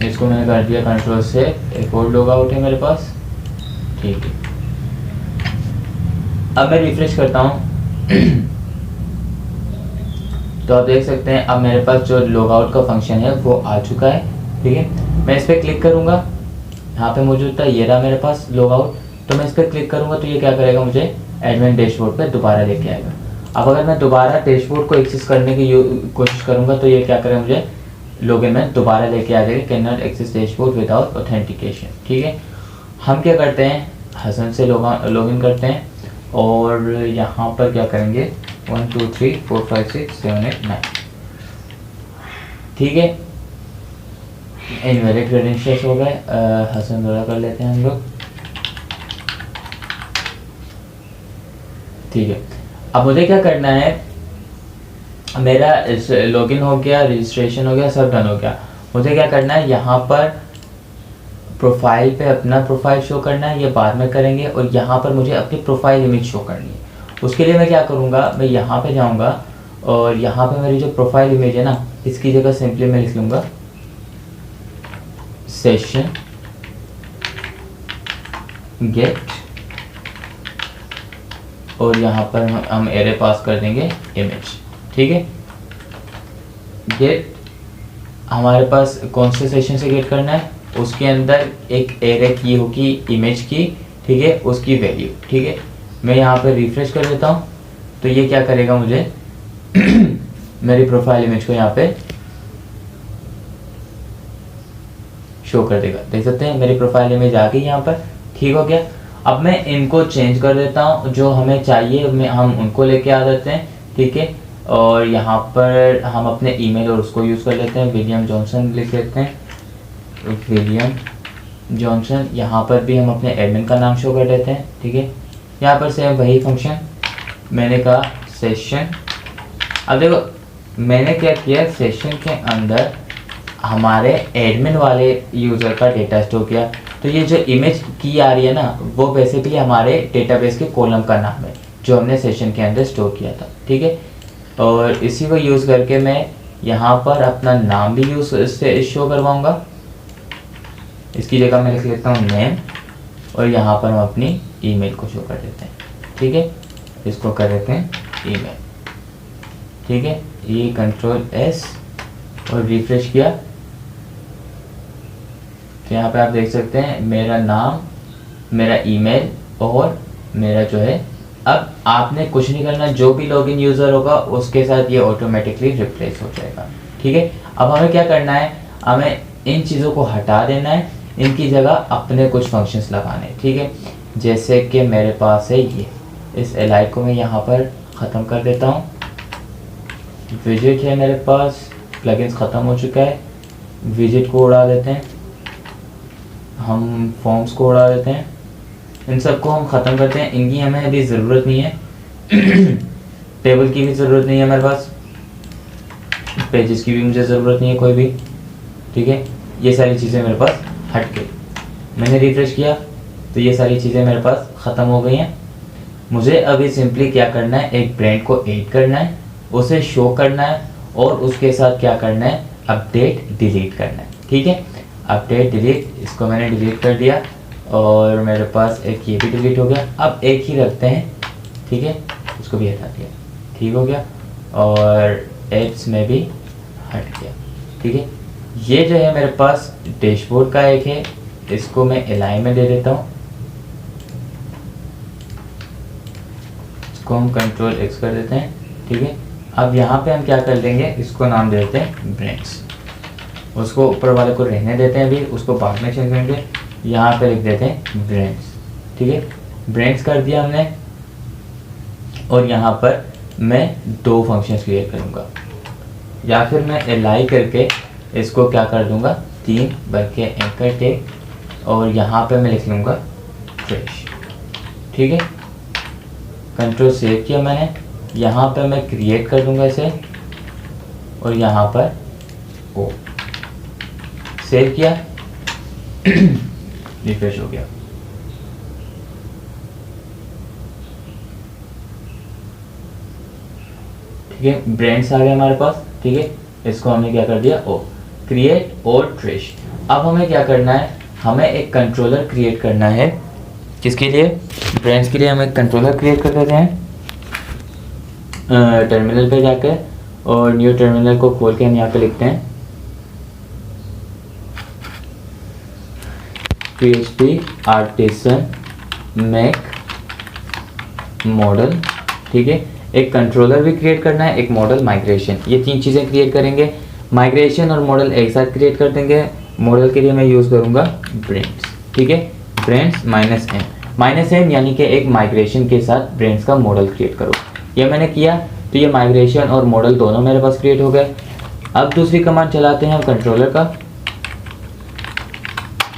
[SPEAKER 1] इसको मैंने कर दिया कंट्रोल से, एक और लॉगआउट है मेरे पास, ठीक है। अब मैं रिफ्रेश करता हूँ तो आप देख सकते हैं अब मेरे पास जो लॉगआउट का फंक्शन है वो आ चुका है, ठीक है। मैं इस पर क्लिक करूँगा, यहाँ पे मौजूद था, ये रहा मेरे पास लॉगआउट, तो मैं इस पर क्लिक करूँगा तो ये क्या करेगा, मुझे एडमिन डैशबोर्ड पे दोबारा लेके आएगा। अब अगर मैं दोबारा डैशबोर्ड को एक्सेस करने की कोशिश करूँगा तो ये क्या करेगा, मुझे लॉगिन में दोबारा लेके आ जाएगा, can not access dashboard without authentication, ठीक है। हम क्या करते हैं, हसन से लॉगिन करते हैं और यहाँ पर क्या करेंगे, 1 2 3 4 5 6 7 8 9, ठीक है। इनवैलिड क्रेडेंशियल्स हो गए, हसन द्वारा कर लेते हैं हम लोग, ठीक है। अब मुझे क्या करना है, मेरा लॉगिन हो गया, रजिस्ट्रेशन हो गया, सब डन हो गया। मुझे क्या करना है, यहाँ पर प्रोफाइल पे अपना प्रोफाइल शो करना है, ये बाद में करेंगे, और यहाँ पर मुझे अपनी प्रोफाइल इमेज शो करनी है। उसके लिए मैं क्या करूँगा, मैं यहाँ पे जाऊँगा और यहाँ पे मेरी जो प्रोफाइल इमेज है ना, इसकी जगह सिंपली मैं लिख लूँगा सेशन गेट, और यहाँ पर हम एरे पास कर देंगे इमेज, ठीक है। गेट हमारे पास कौन से सेशन से गेट करना है, उसके अंदर एक एरे की होगी इमेज की, ठीक है, उसकी वैल्यू, ठीक है। मैं यहाँ पे रिफ्रेश कर देता हूँ तो ये क्या करेगा, मुझे मेरी प्रोफाइल इमेज को यहाँ पे शो कर देगा। देख सकते हैं मेरी प्रोफाइल इमेज आ गई यहाँ पर, ठीक हो गया। अब मैं इनको चेंज कर देता हूँ, जो हमें चाहिए हम उनको लेके आ देते हैं, ठीक है। और यहाँ पर हम अपने ईमेल और उसको यूज़ कर लेते हैं, विलियम जॉनसन लिख लेते हैं, विलियम जॉनसन। यहाँ पर भी हम अपने एडमिन का नाम शो कर देते हैं, ठीक है। यहाँ पर सेम वही फंक्शन, मैंने कहा सेशन। अब देखो मैंने क्या किया, सेशन के अंदर हमारे एडमिन वाले यूज़र का डेटा स्टोर किया। तो ये जो इमेज की आ रही है ना, वो बेसिकली हमारे डेटाबेस के कॉलम का नाम है जो हमने सेशन के अंदर स्टोर किया था, ठीक है। और इसी को यूज़ करके मैं यहाँ पर अपना नाम भी यूज़ से शो करवाऊँगा। इसकी जगह मैं लिख लेता हूँ नेम, और यहाँ पर हम अपनी ईमेल को शो कर देते हैं, ठीक है। इसको कर देते हैं ईमेल, ठीक है। ये कंट्रोल एस और रिफ्रेश किया तो यहाँ पे आप देख सकते हैं मेरा नाम, मेरा ईमेल और मेरा जो है। अब आपने कुछ नहीं करना, जो भी लॉगिन यूज़र होगा उसके साथ ये ऑटोमेटिकली रिप्लेस हो जाएगा, ठीक है। अब हमें क्या करना है, हमें इन चीज़ों को हटा देना है, इनकी जगह अपने कुछ फंक्शंस लगाने, ठीक है। जैसे कि मेरे पास है ये, इस एलाई को मैं यहाँ पर ख़त्म कर देता हूँ। विजिट है मेरे पास, प्लगइन्स ख़त्म हो चुका है, विजिट को उड़ा देते हैं, हम फॉर्म्स को उड़ा देते हैं, इन सबको हम ख़त्म करते हैं, इनकी हमें अभी ज़रूरत नहीं है। टेबल की भी ज़रूरत नहीं है मेरे पास, पेजेस की भी मुझे ज़रूरत नहीं है कोई भी, ठीक है। ये सारी चीज़ें मेरे पास हट गई। मैंने रिफ्रेश किया तो ये सारी चीज़ें मेरे पास ख़त्म हो गई हैं। मुझे अभी सिंपली क्या करना है, एक ब्रांड को ऐड करना है, उसे शो करना है और उसके साथ क्या करना है, अपडेट डिलीट करना है। ठीक है, अपडेट डिलीट, इसको मैंने डिलीट कर दिया और मेरे पास एक ये भी डिलीट हो गया। अब एक ही रखते हैं, ठीक है, इसको भी हटा दिया, ठीक हो गया, और एड्स में भी हट गया। ठीक है, ये जो है मेरे पास डैशबोर्ड का एक है, इसको मैं अलाइन में दे देता हूँ, इसको हम कंट्रोल एक्स कर देते हैं। ठीक है, अब यहाँ पे हम क्या कर देंगे, इसको नाम देते हैं ब्रांड्स, उसको ऊपर वाले को रहने देते हैं, अभी उसको बाद में चेंज करेंगे, यहाँ पे लिख देते हैं ब्रांड्स। ठीक है, ब्रांड्स कर दिया हमने और यहाँ पर मैं 2 फंक्शंस क्रिएट करूँगा, या फिर मैं अलाइन करके इसको क्या कर दूँगा, 3 बल्कि एंकर टैग, और यहाँ पे मैं लिख लूँगा ट्रैश। ठीक है, कंट्रोल सेव किया मैंने, यहाँ पे मैं क्रिएट कर दूँगा इसे और यहाँ पर ओ सेव किया, रिफ्रेश हो गया। ठीक है, ब्रांड्स आ गए हमारे पास। ठीक है, इसको हमने क्या कर दिया, ओ क्रिएट और ट्रैश। अब हमें क्या करना है, हमें एक कंट्रोलर क्रिएट करना है, किसके लिए, ब्रांड्स के लिए। हम एक कंट्रोलर क्रिएट कर देते हैं टर्मिनल पे जाकर, और न्यू टर्मिनल को खोल के हम यहाँ पे लिखते हैं PHP आर्टिसन मेक मॉडल। ठीक है, एक कंट्रोलर भी क्रिएट करना है, एक मॉडल माइग्रेशन, ये 3 चीज़ें क्रिएट करेंगे। माइग्रेशन और मॉडल एक साथ क्रिएट कर देंगे। मॉडल के लिए मैं यूज़ करूँगा ब्रांड्स। ठीक है, ब्रांड्स -n यानी कि एक माइग्रेशन के साथ ब्रांड्स का मॉडल क्रिएट करो। ये मैंने किया तो ये माइग्रेशन और मॉडल दोनों मेरे पास क्रिएट हो गए। अब दूसरी कमांड चलाते हैं कंट्रोलर का।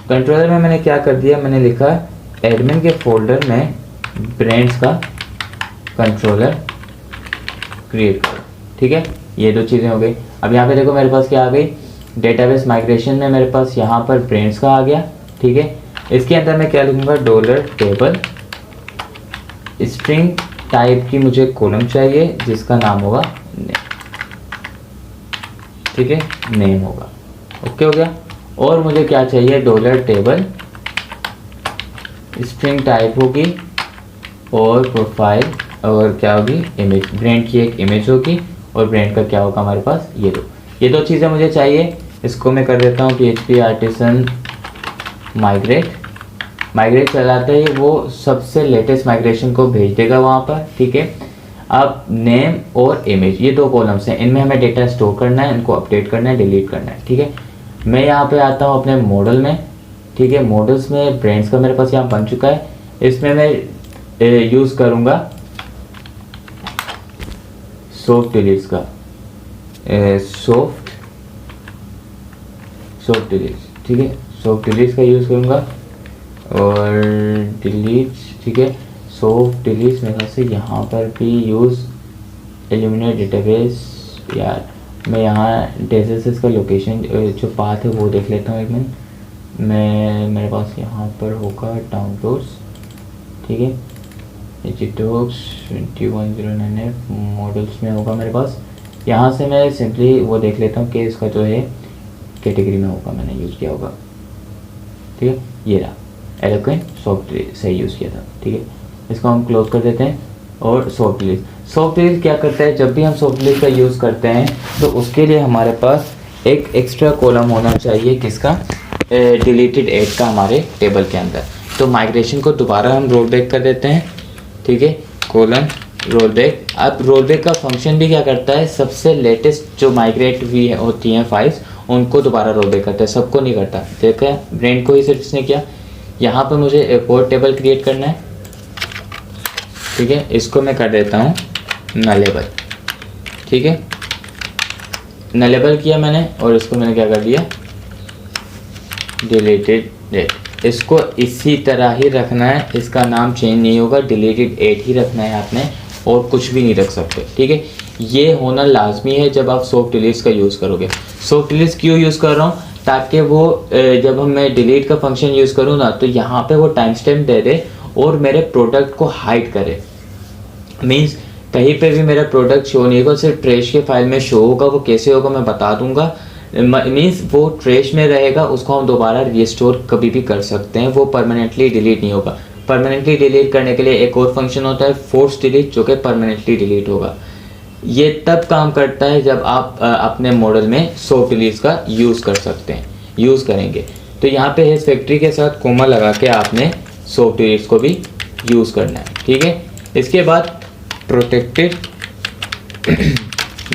[SPEAKER 1] कंट्रोलर में मैंने क्या कर दिया, मैंने लिखा एडमिन के फोल्डर में ब्रांड्स का कंट्रोलर क्रिएट करो। ठीक है, ये 2 चीज़ें हो गई। अब यहाँ पे देखो मेरे पास क्या आ गई, डेटाबेस माइग्रेशन में मेरे पास यहाँ पर ब्रांड्स का आ गया। ठीक है, इसके अंदर मैं क्या लिखूँगा, $टेबल स्ट्रिंग टाइप की मुझे कॉलम चाहिए जिसका नाम होगा नेम। ठीक है, नेम होगा, ओके हो गया। और मुझे क्या चाहिए, $टेबल स्ट्रिंग टाइप होगी और प्रोफाइल, और क्या होगी, इमेज, ब्रांड की एक इमेज होगी, और ब्रांड का क्या होगा हमारे पास, ये दो चीज़ें मुझे चाहिए। इसको मैं कर देता हूँ PHP आर्टिसन माइग्रेट चलाते ही वो सबसे लेटेस्ट माइग्रेशन को भेज देगा वहाँ पर। ठीक है, अब नेम और इमेज, ये 2 कॉलम्स हैं, इनमें हमें डेटा स्टोर करना है, इनको अपडेट करना है, डिलीट करना है। ठीक है, मैं यहाँ पे आता हूँ अपने मॉडल में। ठीक है, मॉडल्स में ब्रांड्स का मेरे पास यहाँ बन चुका है, इसमें मैं यूज़ करूँगा सॉफ्ट डिलीट्स का, सॉफ्ट डिलीट्स। ठीक है, सॉफ्ट डिलीट्स का यूज़ करूँगा और डिलीट्स। ठीक है, सॉफ्ट डिलीट्स मेरे ख्याल से यहाँ पर भी यूज़ एलिमिनेट डेटाबेस। यार मैं यहाँ डेटाबेस का लोकेशन जो पाथ है वो देख लेता हूँ एक मिनट। मेरे पास यहाँ पर होगा डाउनलोड्स। ठीक है, HTOX 2109F मॉडल्स में होगा मेरे पास। यहाँ से मैं सिंपली वो देख लेता हूँ कि इसका जो है कैटेगरी में होगा, मैंने यूज़ किया होगा। ठीक है, ये रहा एलोक्वेंट सॉफ्ट सही यूज़ किया था। ठीक है, इसको हम क्लोज कर देते हैं। और सॉफ्ट डिलीट क्या करता है, जब भी हम सॉफ्ट डिलीट का यूज़ करते हैं तो उसके लिए हमारे पास एक एक्स्ट्रा कॉलम होना चाहिए, किसका, डिलीटेड एड का, हमारे टेबल के अंदर। तो माइग्रेशन को दोबारा हम रोल बैक कर देते हैं। ठीक है, कॉलम रोल बैक। अब रोल बैक का फंक्शन भी क्या करता है, सबसे लेटेस्ट जो माइग्रेट हुई होती हैं फाइल्स उनको दोबारा रोल बैक करता है, सबको नहीं करता। देखा, ब्रांड को ही सिर्फ इसने किया। यहाँ पर मुझे एक और टेबल क्रिएट करना है। ठीक है, इसको मैं कर देता हूँ नलेबल। ठीक है, नलेबल किया मैंने और इसको मैंने क्या कर दिया, डिलीटेड डेट। इसको इसी तरह ही रखना है, इसका नाम चेंज नहीं होगा, डिलीटेड एट ही रखना है आपने, और कुछ भी नहीं रख सकते। ठीक है, ये होना लाजमी है जब आप सॉफ्ट डिलीट्स का यूज़ करोगे। सॉफ्ट डिलीट्स क्यों यूज़ कर रहा हूँ, ताकि वो जब हम मैं डिलीट का फंक्शन यूज़ करूँ ना तो यहाँ पे वो टाइम स्टैम्प दे दे और मेरे प्रोडक्ट को हाइड करे। मीन्स कहीं पे भी मेरा प्रोडक्ट शो नहीं होगा, सिर्फ ट्रैश के फाइल में शो होगा। वो कैसे होगा मैं बता दूंगा। मीन्स वो ट्रैश में रहेगा, उसको हम दोबारा रिस्टोर कभी भी कर सकते हैं, वो परमानेंटली डिलीट नहीं होगा। परमानेंटली डिलीट करने के लिए एक और फंक्शन होता है फोर्स डिलीट, जो कि परमानेंटली डिलीट होगा। ये तब काम करता है जब आप अपने मॉडल में सॉफ्ट डिलीट का यूज़ कर सकते हैं, यूज़ करेंगे। तो यहाँ पे हैश फैक्ट्री के साथ कोमा लगा के आपने सॉफ्ट डिलीट को भी यूज़ करना है, ठीक है। इसके बाद प्रोटेक्टेड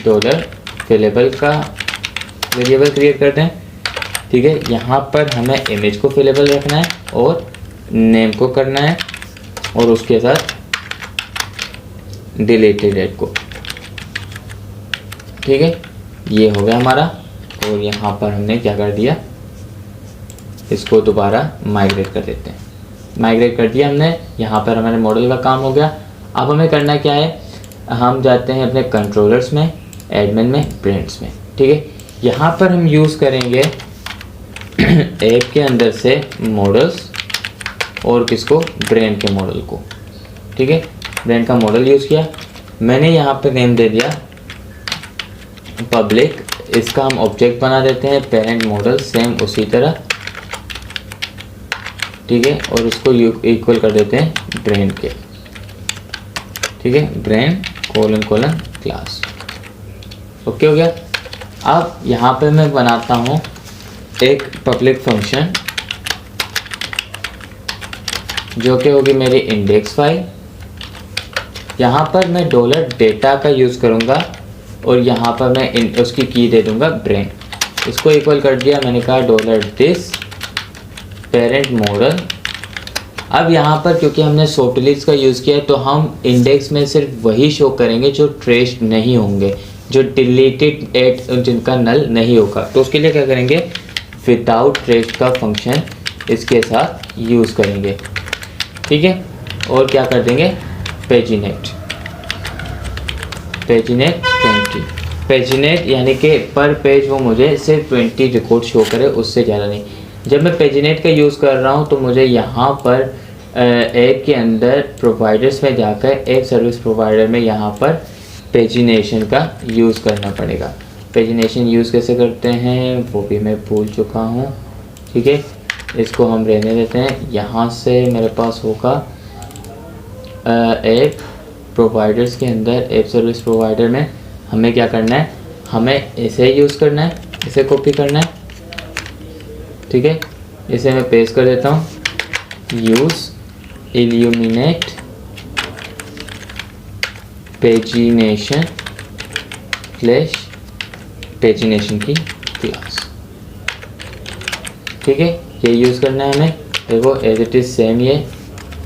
[SPEAKER 1] डॉलर वेरिएबल का वेरिएबल क्रिएट करते हैं, ठीक है। यहाँ पर हमें इमेज को वेरिएबल रखना है और नेम को करना है और उसके साथ डिलीटेड डेट को, ठीक है। ये हो गया हमारा। और यहाँ पर हमने क्या कर दिया, इसको दोबारा माइग्रेट कर देते हैं। माइग्रेट कर दिया हमने। यहाँ पर हमारे मॉडल का काम हो गया। अब हमें करना क्या है, हम जाते हैं अपने कंट्रोलर्स में, एडमिन में, ब्रांड्स में, ठीक है। यहाँ पर हम यूज़ करेंगे ऐप के अंदर से मॉडल्स और किसको, ब्रांड के मॉडल को, ठीक है। ब्रांड का मॉडल यूज़ किया मैंने, यहाँ पे नेम दे दिया पब्लिक। इसका हम ऑब्जेक्ट बना देते हैं पेरेंट मॉडल, सेम उसी तरह, ठीक है। और इसको इक्वल कर देते हैं ब्रांड के, ठीक है। Brand colon colon class, okay हो गया। अब यहाँ पे मैं बनाता हूँ एक पब्लिक फंक्शन जो कि होगी मेरी इंडेक्स फाइल। यहाँ पर मैं डॉलर डेटा का यूज़ करूँगा और यहाँ पर मैं उसकी की दे दूँगा ब्रांड। इसको इक्वल कर दिया, मैंने कहा डॉलर दिस पेरेंट मॉडल। अब यहाँ पर क्योंकि हमने सॉफ्ट डिलीट्स का यूज़ किया है तो हम इंडेक्स में सिर्फ वही शो करेंगे जो ट्रेस्ड नहीं होंगे, जो डिलीटेड एट जिनका नल नहीं होगा। तो उसके लिए क्या करेंगे, विदाउट ट्रेस्ड का फंक्शन इसके साथ यूज़ करेंगे, ठीक है। और क्या कर देंगे, पेजिनेट 20, पेजिनेट यानी कि पर पेज वो मुझे सिर्फ 20 रिकॉर्ड शो करे, उससे ज़्यादा नहीं। जब मैं पेजिनेट का यूज़ कर रहा हूँ तो मुझे यहाँ पर ऐप के अंदर प्रोवाइडर्स में जाकर ऐप सर्विस प्रोवाइडर में यहाँ पर पेजिनेशन का यूज़ करना पड़ेगा। पेजिनेशन यूज़ कैसे करते हैं वो भी मैं भूल चुका हूँ, ठीक है। इसको हम रहने देते हैं। यहाँ से मेरे पास होगा ऐप प्रोवाइडर्स के अंदर, ऐप सर्विस प्रोवाइडर में हमें क्या करना है, हमें इसे यूज़ करना है, इसे कॉपी करना है, ठीक है। इसे मैं पेस्ट कर देता हूँ, use illuminate pagination clash pagination की क्लास, ठीक है। ये यूज़ करना है हमें। देखो एज इट इज़ सेम, ये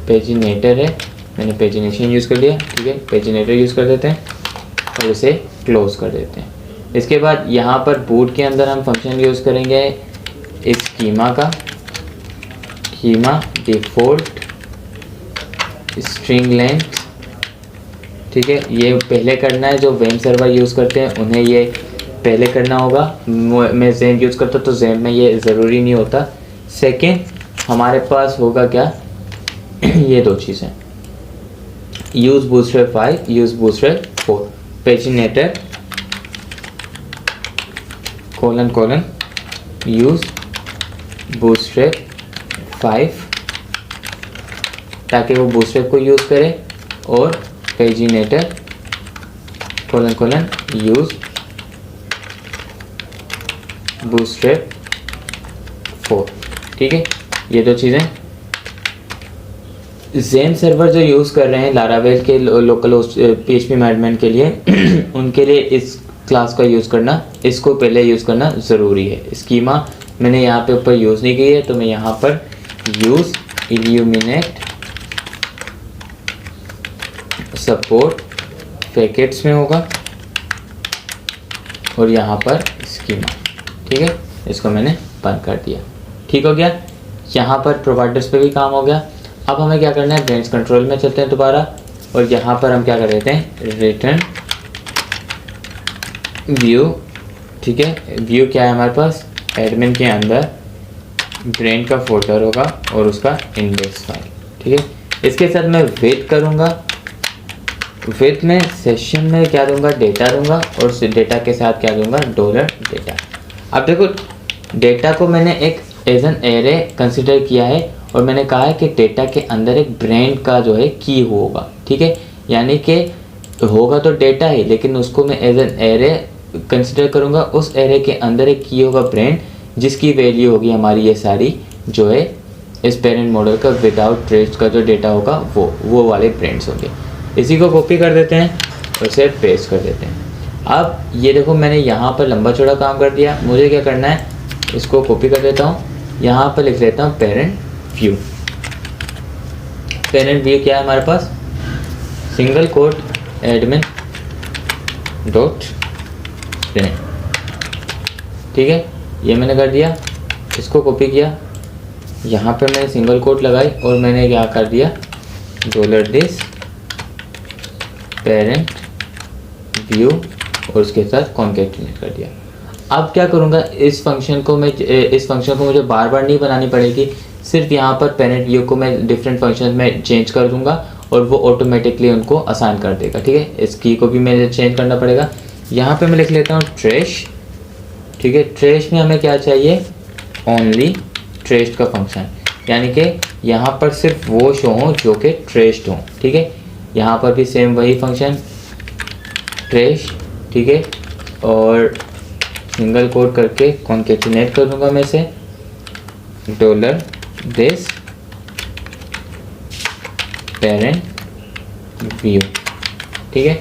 [SPEAKER 1] पेजिनेटर है, मैंने पेजिनेशन यूज़ कर लिया, ठीक है। पेजिनेटर यूज़ कर देते हैं और इसे क्लोज कर देते हैं। इसके बाद यहाँ पर बूट के अंदर हम फंक्शन यूज़ करेंगे स्कीमा का, स्कीमा डिफ़ॉल्ट स्ट्रिंग लेंथ, ठीक है। ये पहले करना है, जो वेब सर्वर यूज़ करते हैं उन्हें ये पहले करना होगा। मैं ज़ेम यूज़ करता तो ज़ेम में ये ज़रूरी नहीं होता। सेकेंड हमारे पास होगा क्या ये दो चीज़ें, use Bootstrap 5, use Bootstrap 4, paginator colon colon use Bootstrap 5 ताकि वो बूटस्ट्रैप को यूज़ करे, और paginator colon colon use Bootstrap 4, ठीक है। ये दो चीज़ें। ज़ेम सर्वर जो यूज़ कर रहे हैं लारावेल के लोकल PHP मैनेजमेंट के लिए उनके लिए इस क्लास का यूज़ करना, इसको पहले यूज़ करना ज़रूरी है। स्कीमा मैंने यहाँ पे ऊपर यूज़ नहीं की है तो मैं यहाँ पर यूज़ इल्यूमिनेट सपोर्ट पैकेट्स में होगा और यहाँ पर स्कीमा, ठीक है। इसको मैंने बंद कर दिया, ठीक हो गया। यहाँ पर प्रोवाइडर्स पे भी काम हो गया। अब हमें क्या करना है, ब्रांच कंट्रोल में चलते हैं दोबारा, और यहाँ पर हम क्या कर देते हैं, रिटर्न व्यू, ठीक है। व्यू क्या है हमारे पास, एडमिन के अंदर ब्रांड का फोल्डर होगा और उसका इंडेक्स फाइल, ठीक है। इसके साथ मैं वेट करूँगा, वेट में सेशन में क्या दूंगा, डेटा दूंगा और उस डेटा के साथ क्या दूंगा, डॉलर डेटा। अब देखो डेटा को मैंने एक एज एन एरे कंसिडर किया है और मैंने कहा है कि डेटा के अंदर एक ब्रांड का जो है की होगा, ठीक है। यानी कि होगा तो डेटा ही, लेकिन उसको मैं एज एन एरे कंसिडर करूँगा। उस एरे के अंदर एक की होगा ब्रांड, जिसकी वैल्यू होगी हमारी ये सारी जो है इस पेरेंट मॉडल का विदाउट ट्रेस का जो डेटा होगा वो वाले ब्रांड्स होंगे। इसी को कॉपी कर देते हैं और इसे पेस्ट कर देते हैं। अब ये देखो मैंने यहाँ पर लंबा चौड़ा काम कर दिया। मुझे क्या करना है, इसको कॉपी कर देता हूँ, यहाँ पर लिख लेता हूँ पेरेंट व्यू। पेरेंट व्यू क्या है हमारे पास, single quote admin dot brand, ठीक है। ये मैंने कर दिया, इसको कॉपी किया, यहाँ पे मैंने सिंगल कोट लगाई और मैंने क्या कर दिया, डॉलर दिस पेरेंट व्यू और उसके साथ कॉन्केटिनेट कर दिया। अब क्या करूँगा, इस फंक्शन को मुझे बार बार नहीं बनानी पड़ेगी, सिर्फ यहाँ पर पेरेंट व्यू को मैं डिफरेंट फंक्शन में चेंज कर दूंगा और वो ऑटोमेटिकली उनको असाइन कर देगा, ठीक है। इस की को भी मुझे चेंज करना पड़ेगा। यहाँ पे मैं लिख लेता हूँ ट्रेश, ठीक है। ट्रेश में हमें क्या चाहिए, ओनली ट्रेस्ड का फंक्शन, यानी कि यहाँ पर सिर्फ वो शो हों जो कि ट्रेस्ड हों, ठीक है। यहाँ पर भी सेम वही फंक्शन ट्रेश, ठीक है। और सिंगल कोट करके कॉन्केटिनेट कर दूंगा मैं इसे, डॉलर दिस पेरेंट व्यू, ठीक है।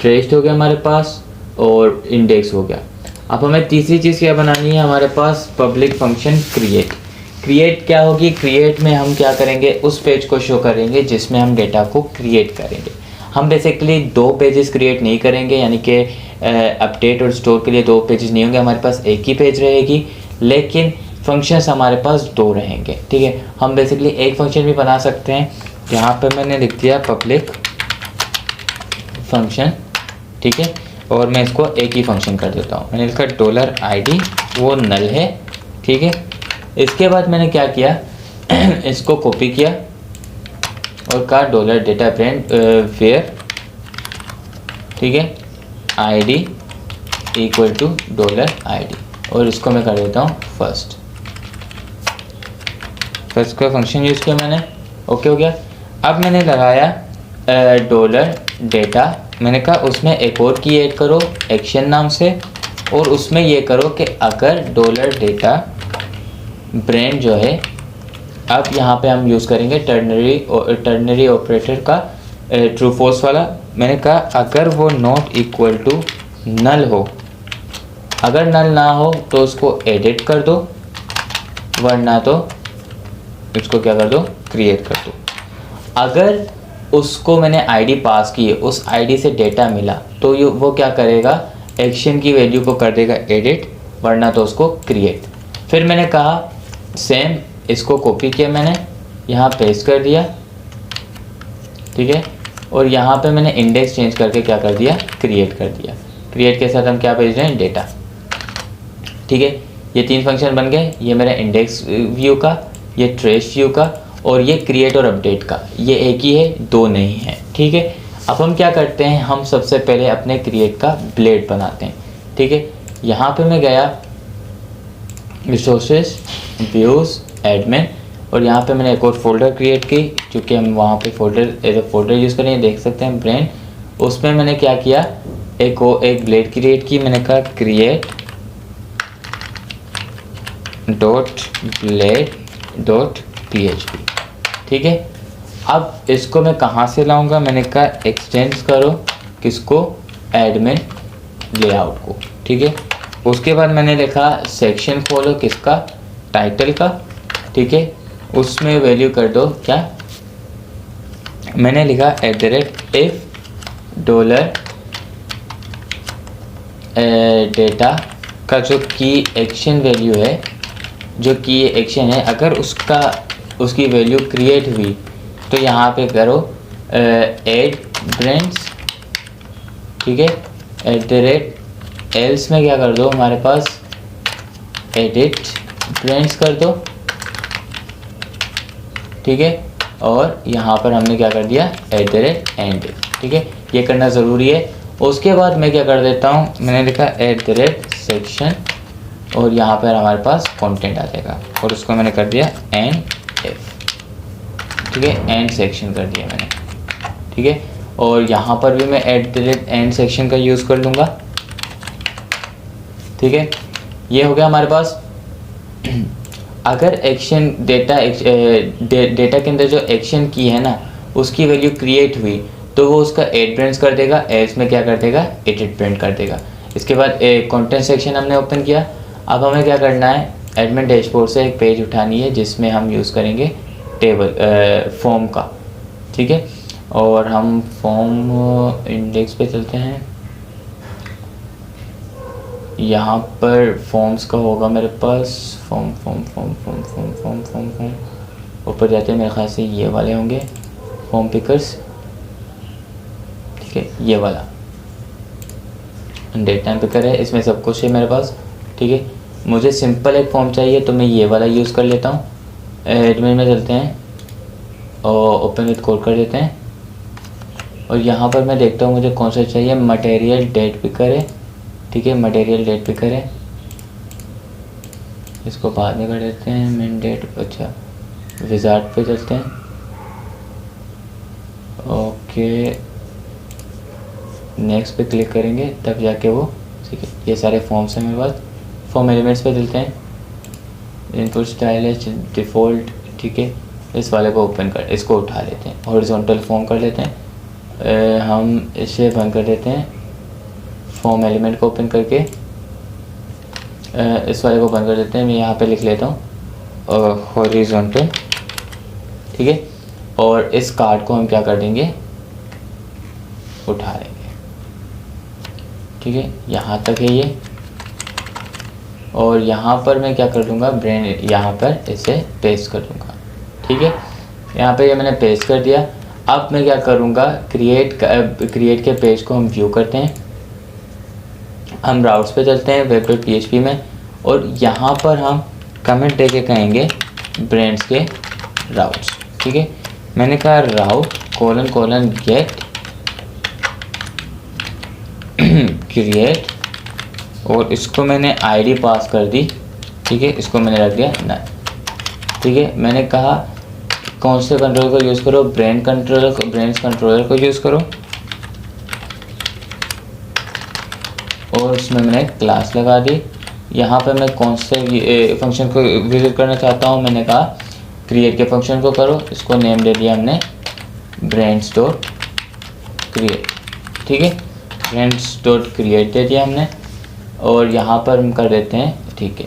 [SPEAKER 1] ट्रेस्ड हो गया हमारे पास और इंडेक्स हो गया। अब हमें तीसरी चीज़ क्या बनानी है, हमारे पास पब्लिक फंक्शन क्रिएट। क्रिएट क्या होगी, क्रिएट में हम क्या करेंगे, उस पेज को शो करेंगे जिसमें हम डेटा को क्रिएट करेंगे। हम बेसिकली 2 पेजेस क्रिएट नहीं करेंगे, यानी कि अपडेट और स्टोर के लिए 2 पेजेस नहीं होंगे, हमारे पास एक ही पेज रहेगी, लेकिन फंक्शंस हमारे पास 2 रहेंगे, ठीक है। हम बेसिकली एक फंक्शन भी बना सकते हैं। यहाँ पर मैंने लिख दिया पब्लिक फंक्शन, ठीक है, और मैं इसको एक ही फंक्शन कर देता हूँ। मैंने लिखा डॉलर ID, वो नल है, ठीक है। इसके बाद मैंने क्या किया, इसको कॉपी किया और कहा डॉलर डेटा ब्रांड वेयर, ठीक है, ID equal to dollar ID और इसको मैं कर देता हूँ फर्स्ट का फंक्शन यूज़ किया मैंने, ओके हो गया। अब मैंने लगाया डॉलर डेटा, मैंने कहा उसमें एक और की ऐड करो एक्शन नाम से और उसमें ये करो कि अगर डॉलर डेटा ब्रांड जो है, अब यहाँ पे हम यूज़ करेंगे टर्नरी ऑपरेटर का ट्रू फॉल्स वाला। मैंने कहा अगर वो नॉट इक्वल टू नल हो, अगर नल ना हो तो उसको एडिट कर दो, वरना तो इसको क्या कर दो, क्रिएट कर दो। अगर उसको मैंने आईडी पास की है, उस आईडी से डेटा मिला तो वो क्या करेगा, एक्शन की वैल्यू को कर देगा एडिट, वरना तो उसको क्रिएट। फिर मैंने कहा सेम, इसको कॉपी किया मैंने, यहाँ पेस्ट कर दिया, ठीक है, और यहाँ पे मैंने इंडेक्स चेंज करके क्या कर दिया, क्रिएट कर दिया। क्रिएट के साथ हम क्या भेज रहे हैं, डेटा, ठीक है। ये 3 फंक्शन बन गए, ये मेरा इंडेक्स व्यू का, ये ट्रेस व्यू का और ये क्रिएट और अपडेट का। ये एक ही है, 2 नहीं है, ठीक है। अब हम क्या करते हैं, हम सबसे पहले अपने क्रिएट का ब्लेड बनाते हैं, ठीक है। यहाँ पे मैं गया रिसोर्सेज व्यूज़ एडमिन और यहाँ पे मैंने एक और फोल्डर क्रिएट की, क्योंकि हम वहाँ पे folder as a folder use करेंगे, देख सकते हैं ब्रांड। उसमें मैंने क्या किया, एक ब्लेड क्रिएट की, मैंने कहा create dot blade dot PHP, ठीक है। अब इसको मैं कहाँ से लाऊंगा, मैंने कहा एक्सटेंड करो किसको, एडमिन लेआउट को, ठीक है। उसके बाद मैंने लिखा सेक्शन खोलो किसका, टाइटल का, ठीक है। उसमें वैल्यू कर दो क्या, मैंने लिखा @if डॉलर डेटा का जो की एक्शन वैल्यू है, जो की एक्शन है, अगर उसकी वैल्यू क्रिएट हुई तो यहाँ पे करो ऐड ब्रांड्स, ठीक है, @ एल्स में क्या कर दो, हमारे पास एडिट ब्रांड्स कर दो, ठीक है। और यहाँ पर हमने क्या कर दिया, @end, ठीक है। ये करना ज़रूरी है। उसके बाद मैं क्या कर देता हूँ, मैंने लिखा @section और यहाँ पर हमारे पास कंटेंट आ जाएगा और उसको मैंने कर दिया end, ठीक है, end section कर दिया मैंने, ठीक है। और यहाँ पर भी मैं @end section का यूज़ कर लूँगा, ठीक है। ये हो गया हमारे पास। अगर एक्शन डेटा के अंदर जो एक्शन की है ना उसकी वैल्यू क्रिएट हुई तो वो उसका एड ब्रांच कर देगा, एड्स में क्या कर देगा, एडिट ब्रांड कर देगा। इसके बाद कंटेंट सेक्शन हमने ओपन किया। अब हमें क्या करना है, एडमिन डैशबोर्ड से एक पेज उठानी है जिसमें हम यूज़ करेंगे टेबल फॉर्म का, ठीक है। और हम फॉर्म इंडेक्स पे चलते हैं। यहाँ पर फॉर्म्स का होगा मेरे पास, फॉर्म ऊपर जाते हैं, मेरे ख्याल से ये वाले होंगे फॉर्म पिकर्स, ठीक है। ये वाला डेट टाइम पिकर है, इसमें सब कुछ है मेरे पास, ठीक है। मुझे सिंपल एक फॉर्म चाहिए तो मैं ये वाला यूज़ कर लेता हूँ। एडमिन में चलते हैं और ओपन विद कोड कर देते हैं और यहाँ पर मैं देखता हूँ मुझे कौन सा चाहिए। मटेरियल डेट पिकर है, ठीक है, मटेरियल डेट पिकर है, इसको बाद में कर देते हैं। मेन डेट, अच्छा विजार्ड पे चलते हैं, ओके नेक्स्ट पे क्लिक करेंगे तब जाके वो, ठीक है। ये सारे फॉर्म्स हैं मेरे पास। फॉर्म एलिमेंट्स पे चलते हैं, इनपुट स्टाइल है डिफ़ॉल्ट, ठीक है। इस वाले को ओपन कर, इसको उठा लेते हैं, हॉरिजॉन्टल फॉर्म कर लेते हैं। हम इसे बंद कर देते हैं, फॉर्म एलिमेंट को ओपन करके इस वाले को बंद कर देते हैं। मैं यहाँ पे लिख लेता हूँ हॉरिजॉन्टल, ठीक है। और इस कार्ड को हम क्या कर देंगे, उठा लेंगे, ठीक है। यहाँ तक है ये। और यहाँ पर मैं क्या कर दूँगा, ब्रांड यहाँ पर इसे पेस्ट कर दूँगा, ठीक है। यहाँ पे ये मैंने पेस्ट कर दिया। अब मैं क्या करूँगा, क्रिएट के पेज को हम व्यू करते हैं। हम राउट्स पे चलते हैं web.php में और यहाँ पर हम कमेंट दे के कहेंगे ब्रांड्स के राउट्स, ठीक है। मैंने कहा राउट : गेट क्रिएट और इसको मैंने आईडी पास कर दी, ठीक है। इसको मैंने रख दिया ना, ठीक है। मैंने कहा कौन से कंट्रोलर को यूज़ करो, ब्रांड्स कंट्रोलर को यूज़ करो और उसमें मैंने क्लास लगा दी। यहाँ पे मैं कौन से फंक्शन को विजिट करना चाहता हूँ, मैंने कहा क्रिएट के फंक्शन को करो, इसको नेम दे दिया हमने brands.create, ठीक है। brands.create दे दिया हमने और यहाँ पर हम कर देते हैं, ठीक है।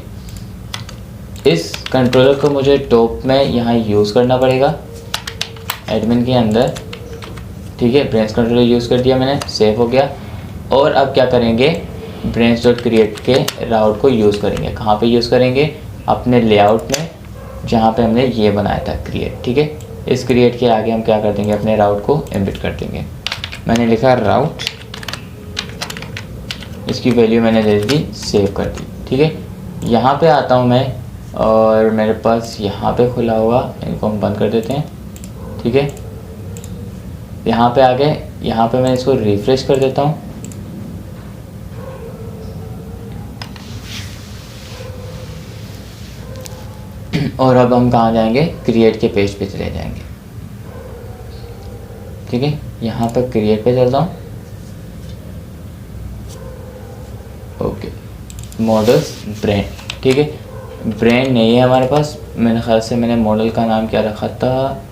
[SPEAKER 1] इस कंट्रोलर को मुझे टॉप में यहाँ यूज़ करना पड़ेगा एडमिन के अंदर, ठीक है। brands कंट्रोलर यूज़ कर दिया मैंने, सेव हो गया। और अब क्या करेंगे, brands.create के राउट को यूज़ करेंगे। कहाँ पे यूज़ करेंगे, अपने लेआउट में जहाँ पे हमने ये बनाया था क्रिएट, ठीक है। इस क्रिएट के आगे हम क्या कर देंगे, अपने राउट को एम्बेड कर देंगे। मैंने लिखा राउट, इसकी वैल्यू मैंने दे दी, सेव कर दी, ठीक है। यहाँ पे आता हूँ मैं और मेरे पास यहाँ पे खुला हुआ, इनको हम बंद कर देते हैं, ठीक है। यहाँ पे आ गए, यहाँ पे मैं इसको रिफ्रेश कर देता हूँ और अब हम कहाँ जाएंगे, क्रिएट के पेज पे चले जाएंगे, ठीक है। यहाँ पर क्रिएट पे चलता हूँ, ओके। मॉडल्स ब्रांड, ठीक है। ब्रांड नहीं है हमारे पास, मेरे ख्याल से मैंने मॉडल का नाम क्या रखा था,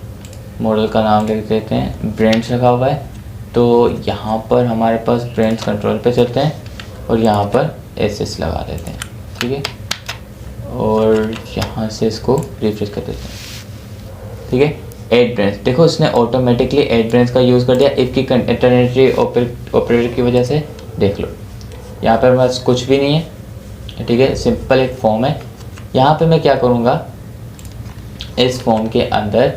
[SPEAKER 1] मॉडल का नाम लिख देते हैं, ब्रांड्स रखा हुआ है। तो यहाँ पर हमारे पास ब्रांड्स कंट्रोल पे चलते हैं और यहाँ पर एसएस लगा देते हैं, ठीक है। और यहाँ से इसको रिफ्रेश कर देते हैं, ठीक है। एड ब्रांड्स, देखो इसने ऑटोमेटिकली एड ब्रांड्स का यूज़ कर दिया इफ़ की टर्नरी ऑपरेटर की वजह से। देख लो यहाँ पर बस कुछ भी नहीं है, ठीक है, सिंपल एक फॉर्म है। यहाँ पे मैं क्या करूँगा, इस फॉर्म के अंदर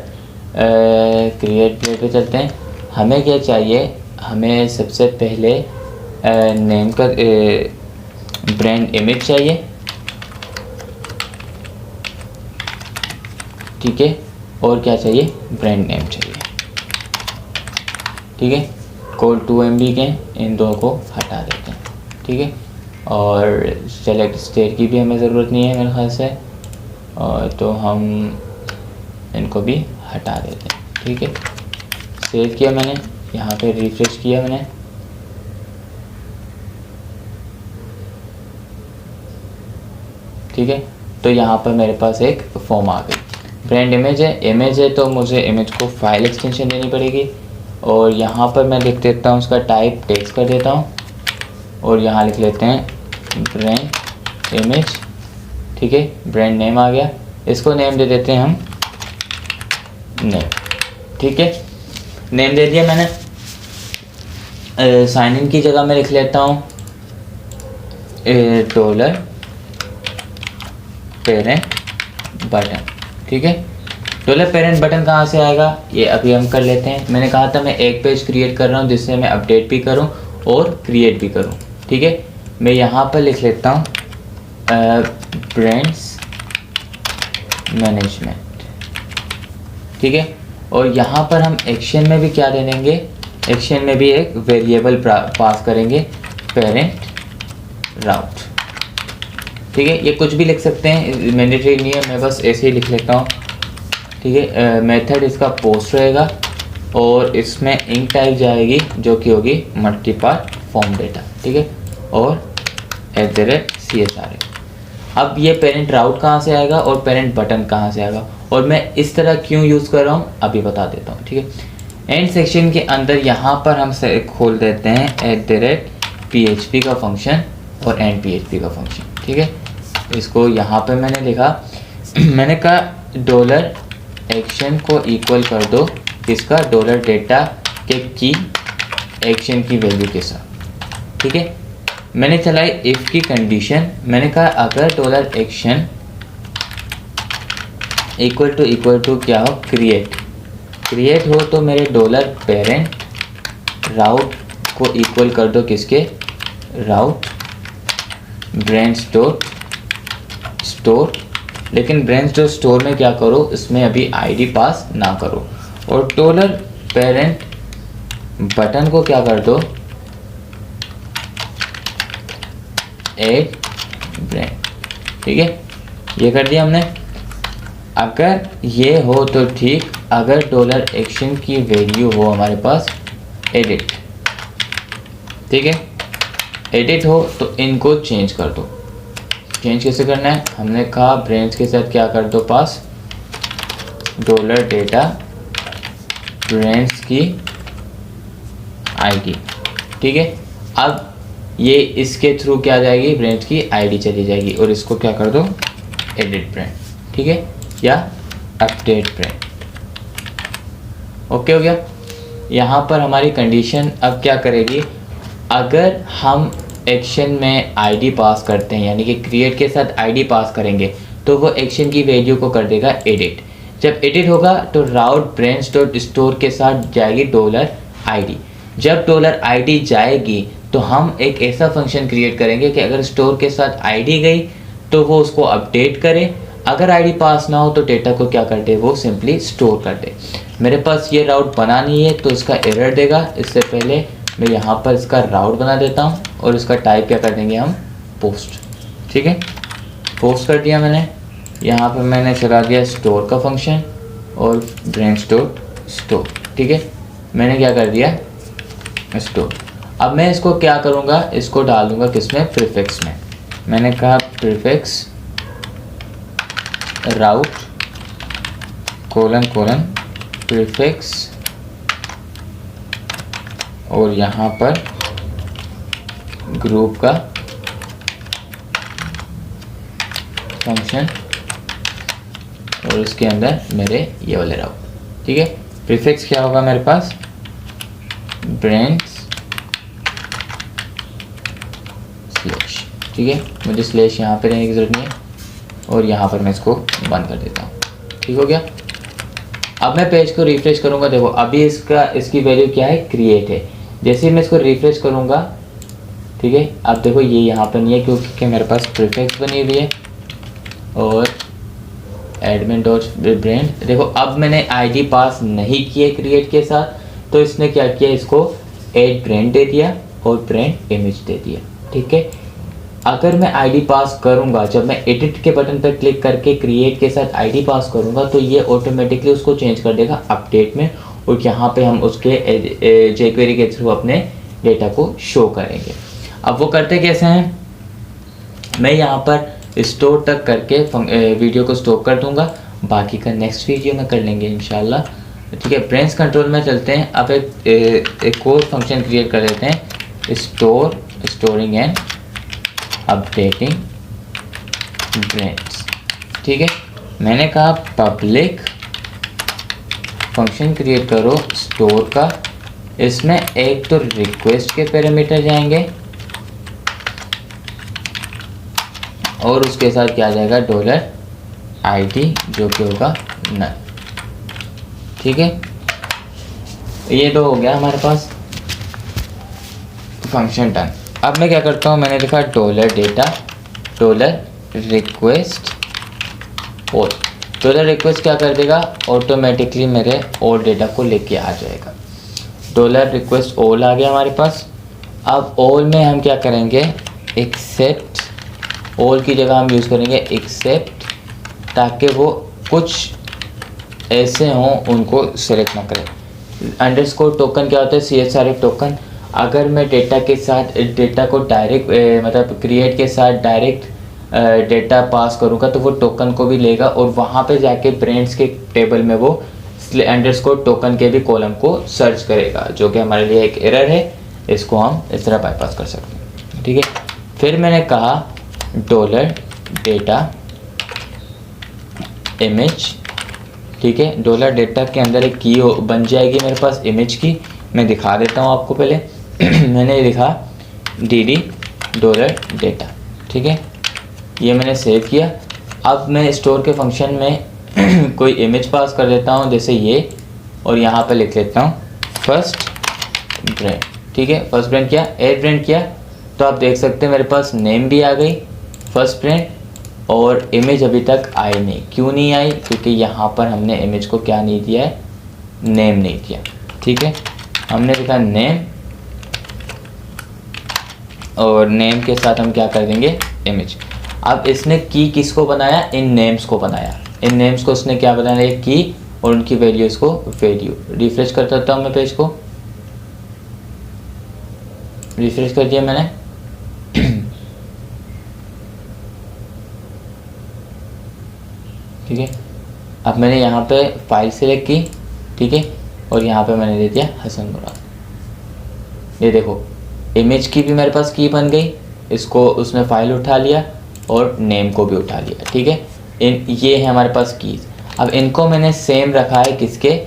[SPEAKER 1] क्रिएट पे चलते हैं। हमें क्या चाहिए, हमें सबसे पहले नेम का ब्रांड इमेज चाहिए, ठीक है, और क्या चाहिए, ब्रांड नेम चाहिए, ठीक है। कोड 2 MB के, इन दो को हटा देते हैं, ठीक है। और सेलेक्ट स्टेट की भी हमें ज़रूरत नहीं है मेरे ख्याल से, और तो हम इनको भी हटा देते हैं, ठीक है। सेव किया मैंने, यहाँ पे रिफ्रेश किया मैंने, ठीक है। तो यहाँ पर मेरे पास एक फॉर्म आ गई। ब्रांड इमेज है तो मुझे इमेज को फाइल एक्सटेंशन देनी पड़ेगी, और यहाँ पर मैं लिख देता हूँ उसका टाइप टेक्स्ट कर देता हूँ, और यहाँ लिख लेते हैं ब्रांड इमेज, ठीक है। ब्रांड नेम आ गया, इसको नेम दे देते हैं हम नेम, ठीक है। नेम दे दिया मैंने। साइन इन की जगह मैं लिख लेता हूँ डॉलर पेरेंट बटन, ठीक है। डॉलर पेरेंट बटन कहाँ से आएगा, ये अभी हम कर लेते हैं। मैंने कहा था मैं एक पेज क्रिएट कर रहा हूँ जिससे मैं अपडेट भी करूँ और क्रिएट भी करूँ, ठीक है। मैं यहाँ पर लिख लेता हूँ ब्रांड्स मैनेजमेंट, ठीक है। और यहाँ पर हम एक्शन में भी क्या दे देंगे, एक्शन में भी एक वेरिएबल पास करेंगे, पेरेंट राउट, ठीक है। ये कुछ भी लिख सकते हैं, मैंडेटरी नहीं है, मैं बस ऐसे ही लिख लेता हूँ, ठीक है। मेथड इसका पोस्ट रहेगा, और इसमें इंक टाइप जाएगी जो कि होगी मल्टीपार्ट फॉर्म डेटा, ठीक है, और @CSRF। अब ये पेरेंट राउट कहाँ से आएगा और पेरेंट बटन कहाँ से आएगा, और मैं इस तरह क्यों यूज़ कर रहा हूँ अभी बता देता हूँ, ठीक है। एंड सेक्शन के अंदर यहाँ पर हम से खोल देते हैं @PHP का फंक्शन और एंड PHP का फंक्शन, ठीक है। इसको यहाँ पे मैंने लिखा, मैंने कहा डॉलर एक्शन को इक्वल कर दो इसका डॉलर डेटा के की एक्शन की वैल्यू के साथ, ठीक है। मैंने चलाई इफ़ की कंडीशन, मैंने कहा अगर डॉलर एक्शन इक्वल टू क्या हो, क्रिएट हो, तो मेरे डॉलर पेरेंट राउट को इक्वल कर दो किसके, राउट ब्रांड्स डॉट स्टोर। लेकिन ब्रांड्स डॉट स्टोर में क्या करो, इसमें अभी आईडी पास ना करो, और डॉलर पेरेंट बटन को क्या कर दो, एड ब्रांड, ठीक है। ये कर दिया हमने। अगर ये हो तो ठीक, अगर डॉलर एक्शन की वैल्यू हो हमारे पास एडिट, ठीक है, एडिट हो तो इनको चेंज कर दो। चेंज कैसे करना है, हमने कहा ब्रांड्स के साथ क्या कर दो पास, डॉलर डेटा ब्रांड्स की आईडी, ठीक है। अब ये इसके थ्रू क्या जाएगी, ब्रांड की आईडी चली जाएगी, और इसको क्या कर दो, एडिट ब्रांड, ठीक है, या अपडेट ब्रांड। ओके हो गया। यहाँ पर हमारी कंडीशन अब क्या करेगी, अगर हम एक्शन में आईडी पास करते हैं, यानी कि क्रिएट के साथ आईडी पास करेंगे, तो वो एक्शन की वैल्यू को कर देगा एडिट। जब एडिट होगा तो राउट ब्रांड्स डॉट स्टोर के साथ जाएगी डॉलर आईडी। जब डॉलर आईडी जाएगी तो हम एक ऐसा फंक्शन क्रिएट करेंगे कि अगर स्टोर के साथ आईडी गई तो वो उसको अपडेट करे, अगर आईडी पास ना हो तो डेटा को क्या कर दे, वो सिंपली स्टोर कर दे। मेरे पास ये राउट बना नहीं है तो इसका एरर देगा। इससे पहले मैं यहाँ पर इसका राउट बना देता हूँ, और इसका टाइप क्या कर देंगे हम, पोस्ट, ठीक है। पोस्ट कर दिया मैंने। यहाँ पर मैंने चला दिया स्टोर का फंक्शन और ब्रांड्स डॉट स्टोर, ठीक है। मैंने क्या कर दिया, स्टोर। अब मैं इसको क्या करूँगा, इसको डाल दूँगा किसमें, प्रीफिक्स में। मैंने कहा प्रीफिक्स राउट कोलन प्रीफिक्स, और यहाँ पर ग्रुप का फंक्शन, और उसके अंदर मेरे ये वाले राउट, ठीक है। प्रीफिक्स क्या होगा मेरे पास, ब्रांड्स स्लैश, ठीक है। मुझे स्लैश यहाँ पे रहने की ज़रूरत नहीं है, और यहाँ पर मैं इसको बंद कर देता हूँ, ठीक हो गया। अब मैं पेज को रिफ्रेश करूँगा, देखो अभी इसकी वैल्यू क्या है, क्रिएट है। जैसे ही मैं इसको रिफ्रेश करूँगा, ठीक है, अब देखो ये यहाँ पर नहीं है क्योंकि मेरे पास प्रीफिक्स बनी हुई है, और एडमिन डॉट ब्रांड। देखो अब मैंने आईडी पास नहीं किया क्रिएट के साथ, तो इसने क्या किया, इसको ऐड ब्रांड दे दिया और ब्रांड इमेज दे दिया। ठीक है, अगर मैं आईडी पास करूंगा, जब मैं एडिट के बटन पर क्लिक करके क्रिएट के साथ आईडी पास करूंगा, तो ये ऑटोमेटिकली उसको चेंज कर देगा अपडेट में, और यहाँ पे हम उसके jQuery के थ्रू अपने डेटा को शो करेंगे। अब वो करते कैसे हैं, मैं यहाँ पर स्टोर तक करके वीडियो को स्टॉप कर दूंगा, बाकी का नेक्स्ट वीडियो में कर लेंगे इंशाल्लाह। ठीक है, ब्रांच कंट्रोल में चलते हैं। अब एक और फंक्शन क्रिएट कर देते हैं, स्टोरिंग एंड अपडेटिंग ब्रांच। ठीक है, मैंने कहा पब्लिक फंक्शन क्रिएट करो स्टोर का, इसमें एक तो रिक्वेस्ट के पैरामीटर जाएंगे और उसके साथ क्या आ जाएगा, $ID जो कि होगा नल। ठीक है, ये तो हो गया हमारे पास फंक्शन टर्न। अब मैं क्या करता हूँ, मैंने लिखा $data $request all। $request क्या कर देगा, ऑटोमेटिकली मेरे all डेटा को लेके आ जाएगा। $request all आ गया हमारे पास। अब all में हम क्या करेंगे, एक्सेप्ट, all की जगह हम यूज़ करेंगे एक्सेप्ट, ताकि वो कुछ ऐसे हों उनको सेलेक्ट ना करें। अंडरस्कोर टोकन क्या होता है, CSRF टोकन। अगर मैं डेटा के साथ डेटा को डायरेक्ट मतलब क्रिएट के साथ डायरेक्ट डेटा पास करूँगा, तो वो टोकन को भी लेगा और वहाँ पे जाके ब्रांड्स के टेबल में वो अंडरस्कोर टोकन के भी कॉलम को सर्च करेगा, जो कि हमारे लिए एक एरर है। इसको हम इस तरह बाईपास कर सकते हैं। ठीक है, फिर मैंने कहा $data image। ठीक है, $data के अंदर एक की बन जाएगी मेरे पास इमेज की, मैं दिखा देता हूँ आपको पहले। मैंने लिखा dd $data। ठीक है, ये मैंने सेव किया। अब मैं स्टोर के फंक्शन में कोई इमेज पास कर देता हूँ, जैसे ये, और यहाँ पे लिख लेता हूँ फर्स्ट ब्रांड। ठीक है, फर्स्ट ब्रांड किया, ऐड ब्रांड किया, तो आप देख सकते हैं मेरे पास नेम भी आ गई फर्स्ट ब्रांड, और इमेज अभी तक आई नहीं। क्यों नहीं आई, क्योंकि यहाँ पर हमने इमेज को क्या नहीं दिया है, नेम नहीं दिया। ठीक है, हमने लिखा नेम, और नेम के साथ हम क्या कर देंगे, इमेज। अब इसने की किसको बनाया, इन नेम्स को बनाया। इन नेम्स को इसने क्या बनाया, की, और उनकी वैल्यूज़ को वैल्यू। रिफ्रेश कर देता हूँ मैं, पेज को रिफ्रेश कर दिया मैंने। ठीक है, अब मैंने यहाँ पे फाइल सेलेक्ट की। ठीक है, और यहाँ पे मैंने दे दिया हसन मुराद। ये देखो इमेज की भी मेरे पास की बन गई, इसको उसने फाइल उठा लिया और नेम को भी उठा लिया। ठीक है, ये है हमारे पास कीज़। अब इनको मैंने सेम रखा है किसके,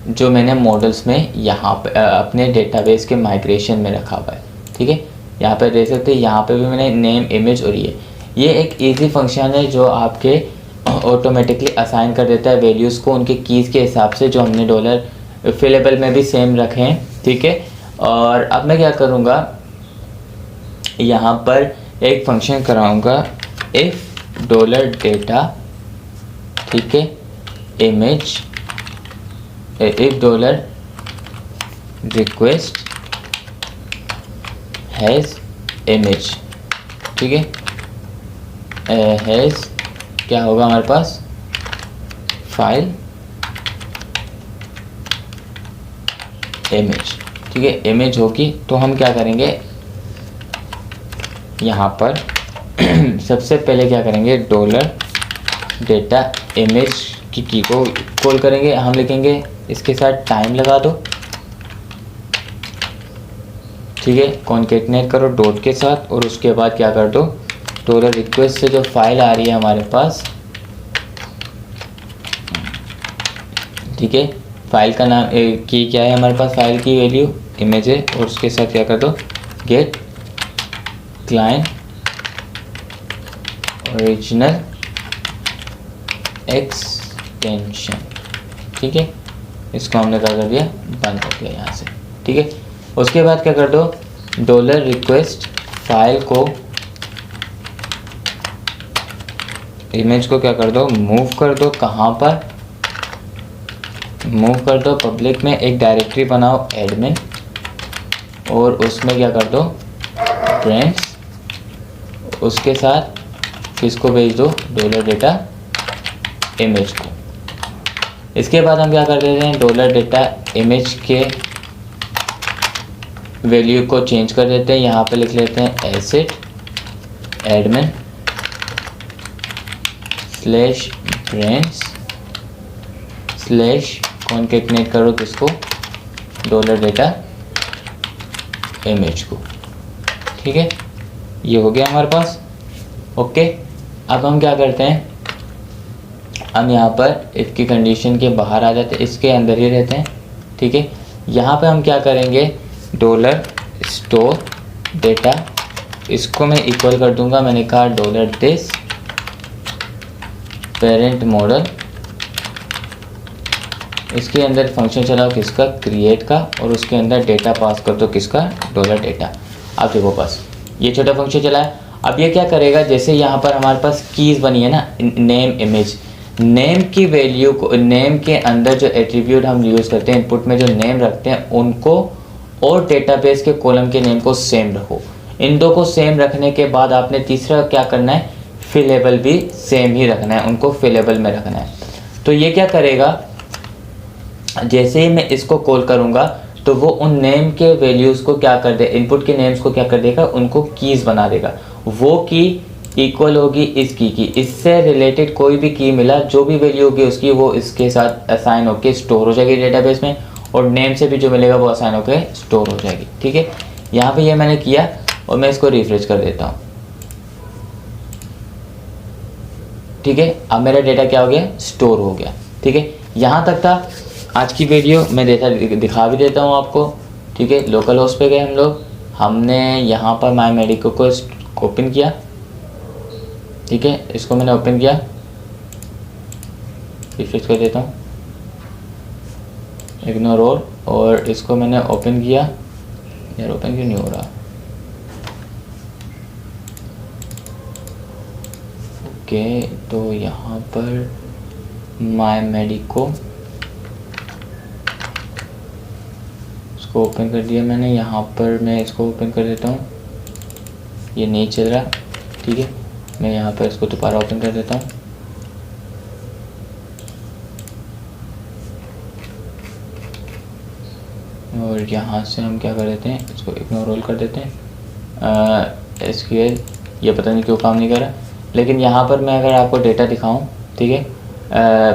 [SPEAKER 1] जो मैंने मॉडल्स में यहाँ पे अपने डेटाबेस के माइग्रेशन में रखा हुआ है। ठीक है, यहाँ पे देख सकते हैं, यहाँ पे भी मैंने नेम, इमेज और ये एक इजी फंक्शन है जो आपके ऑटोमेटिकली असाइन कर देता है वैल्यूज़ को उनके कीज़ के हिसाब से, जो हमने $फिलेबल में भी सेम रखे हैं। ठीक है, और अब मैं क्या करूँगा, यहाँ पर एक फंक्शन कराऊँगा, इफ़ $data। ठीक है, image, if $request has image. ठीक है, हैज़ क्या होगा हमारे पास, फाइल इमेज। ठीक है, इमेज होगी, तो हम क्या करेंगे, यहाँ पर सबसे पहले क्या करेंगे, $data इमेज की को कॉल करेंगे। हम लिखेंगे इसके साथ टाइम लगा दो। ठीक है, कॉन्केटनेट करो डॉट के साथ, और उसके बाद क्या कर दो, $request से जो फाइल आ रही है हमारे पास, ठीक है, फाइल का नाम की क्या है हमारे पास, फाइल की वैल्यू इमेज है, और उसके साथ क्या कर दो, गेट क्लाइंट ओरिजिनल एक्सटेंशन। ठीक है, इसको हमने क्या कर दिया, बंद कर दिया यहाँ से। ठीक है, उसके बाद क्या कर दो, $request फाइल को इमेज को क्या कर दो, मूव कर दो, कहाँ पर मूव कर दो, पब्लिक में एक डायरेक्टरी बनाओ एडमिन, और उसमें क्या कर दो फ्रेंड्स, उसके साथ किसको भेज दो, डॉलर डेटा इमेज को। इसके बाद हम क्या कर देते हैं, डॉलर डेटा इमेज के वैल्यू को चेंज कर देते हैं, यहाँ पे लिख लेते हैं asset admin slash brands slash concatenate करो किसको, डॉलर डेटा इमेज को। ठीक है, ये हो गया हमारे पास। ओके, अब हम क्या करते हैं, हम यहाँ पर इफ की कंडीशन के बाहर आ जाते हैं, इसके अंदर ही रहते हैं। ठीक है, यहाँ पे हम क्या करेंगे, डॉलर स्टोर डेटा, इसको मैं इक्वल कर दूंगा, मैंने कहा डॉलर दिस पेरेंट मॉडल, इसके अंदर फंक्शन चलाओ किसका, क्रिएट का, और उसके अंदर डेटा पास कर दो किसका, डॉलर डेटा। अब देखो बस ये छोटा फंक्शन चला है। अब ये क्या करेगा, जैसे यहाँ पर हमारे पास कीज़ बनी है ना, नेम इमेज, नेम की वैल्यू को, नेम के अंदर जो एट्रीब्यूट हम यूज़ करते हैं, इनपुट में जो नेम रखते हैं उनको और डेटाबेस के कॉलम के नेम को सेम रखो। इन दो को सेम रखने के बाद आपने तीसरा क्या करना है, फिलेबल भी सेम ही रखना है, उनको फिलेबल में रखना है। तो ये क्या करेगा, जैसे ही मैं इसको कॉल करूँगा तो वो उन नेम के वैल्यूज़ को क्या कर दे, इनपुट के नेम्स को क्या कर देगा, उनको कीज़ बना देगा। वो की इक्वल होगी इस की, इससे रिलेटेड कोई भी की मिला, जो भी वैल्यू होगी उसकी, वो इसके साथ असाइन होकर स्टोर हो जाएगी डेटाबेस में, और नेम से भी जो मिलेगा वो असाइन होकर स्टोर हो जाएगी। ठीक है, यहाँ पे ये मैंने किया और मैं इसको रिफ्रेश कर देता हूँ। ठीक है, अब मेरा डेटा क्या हो गया, स्टोर हो गया। ठीक है, यहाँ तक था आज की वीडियो। मैं दिखा भी देता हूँ आपको। ठीक है, लोकल होस्ट पे गए हम लोग, हमने यहाँ पर माई मेडिको को ओपन किया। ठीक है, इसको मैंने ओपन किया, रिफ्रेश कर देता हूँ, इग्नोर ऑल, और इसको मैंने ओपन किया, यार ओपन क्यों नहीं हो रहा। ओके, तो यहाँ पर माई मेडिको इसको ओपन कर दिया मैंने, यहाँ पर मैं इसको ओपन कर देता हूँ, ये नहीं चल रहा। ठीक है, मैं यहाँ पर इसको दोबारा ओपन कर देता हूँ, और यहाँ से हम क्या कर देते हैं, इसको इग्नोर ऑल कर देते हैं। एसक्यूएल ये पता नहीं क्यों काम नहीं कर रहा, लेकिन यहाँ पर मैं अगर आपको डेटा दिखाऊं, ठीक है,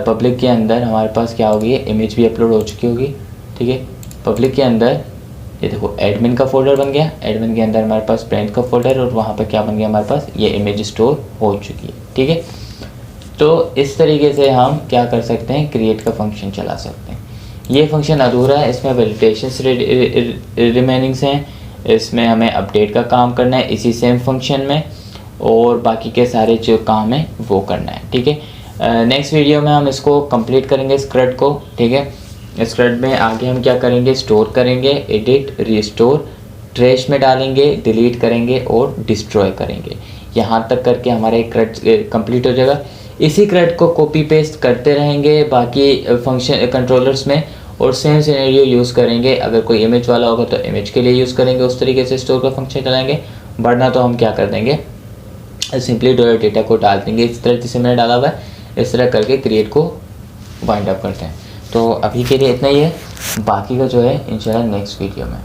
[SPEAKER 1] पब्लिक के अंदर हमारे पास क्या होगी, इमेज भी अपलोड हो चुकी होगी। ठीक है, पब्लिक के अंदर ये देखो एडमिन का फोल्डर बन गया, एडमिन के अंदर हमारे पास ब्रांड का फोल्डर, और वहाँ पर क्या बन गया, हमारे पास ये इमेज स्टोर हो चुकी है। ठीक है, तो इस तरीके से हम क्या कर सकते हैं, क्रिएट का फंक्शन चला सकते हैं। ये फंक्शन अधूरा है, इसमें वैलिडेशंस रिमेनिंग्स हैं, इसमें हमें अपडेट का काम करना है इसी सेम फंक्शन में, और बाकी के सारे जो काम है वो करना है। ठीक है, नेक्स्ट वीडियो में हम इसको कंप्लीट करेंगे स्क्रड को। ठीक है, स्क्रड में आगे हम क्या करेंगे, स्टोर करेंगे, एडिट, रिस्टोर, ट्रैश में डालेंगे, डिलीट करेंगे और डिस्ट्रॉय करेंगे। यहाँ तक करके हमारा एक CRUD कंप्लीट हो जाएगा। इसी CRUD को कॉपी पेस्ट करते रहेंगे बाकी फंक्शन कंट्रोलर्स में, और सेम सिनेरियो यूज़ करेंगे। अगर कोई इमेज वाला होगा तो इमेज के लिए यूज़ करेंगे, उस तरीके से स्टोर का फंक्शन चलाएंगे, वरना तो हम क्या कर देंगे, सिंपली डॉलर डेटा को डाल देंगे इस तरह जिसे मैंने डाला हुआ है, इस तरह करके क्रिएट को वाइंड अप करते हैं। तो अभी के लिए इतना ही है, बाकी का जो है इंशाल्लाह नेक्स्ट वीडियो में।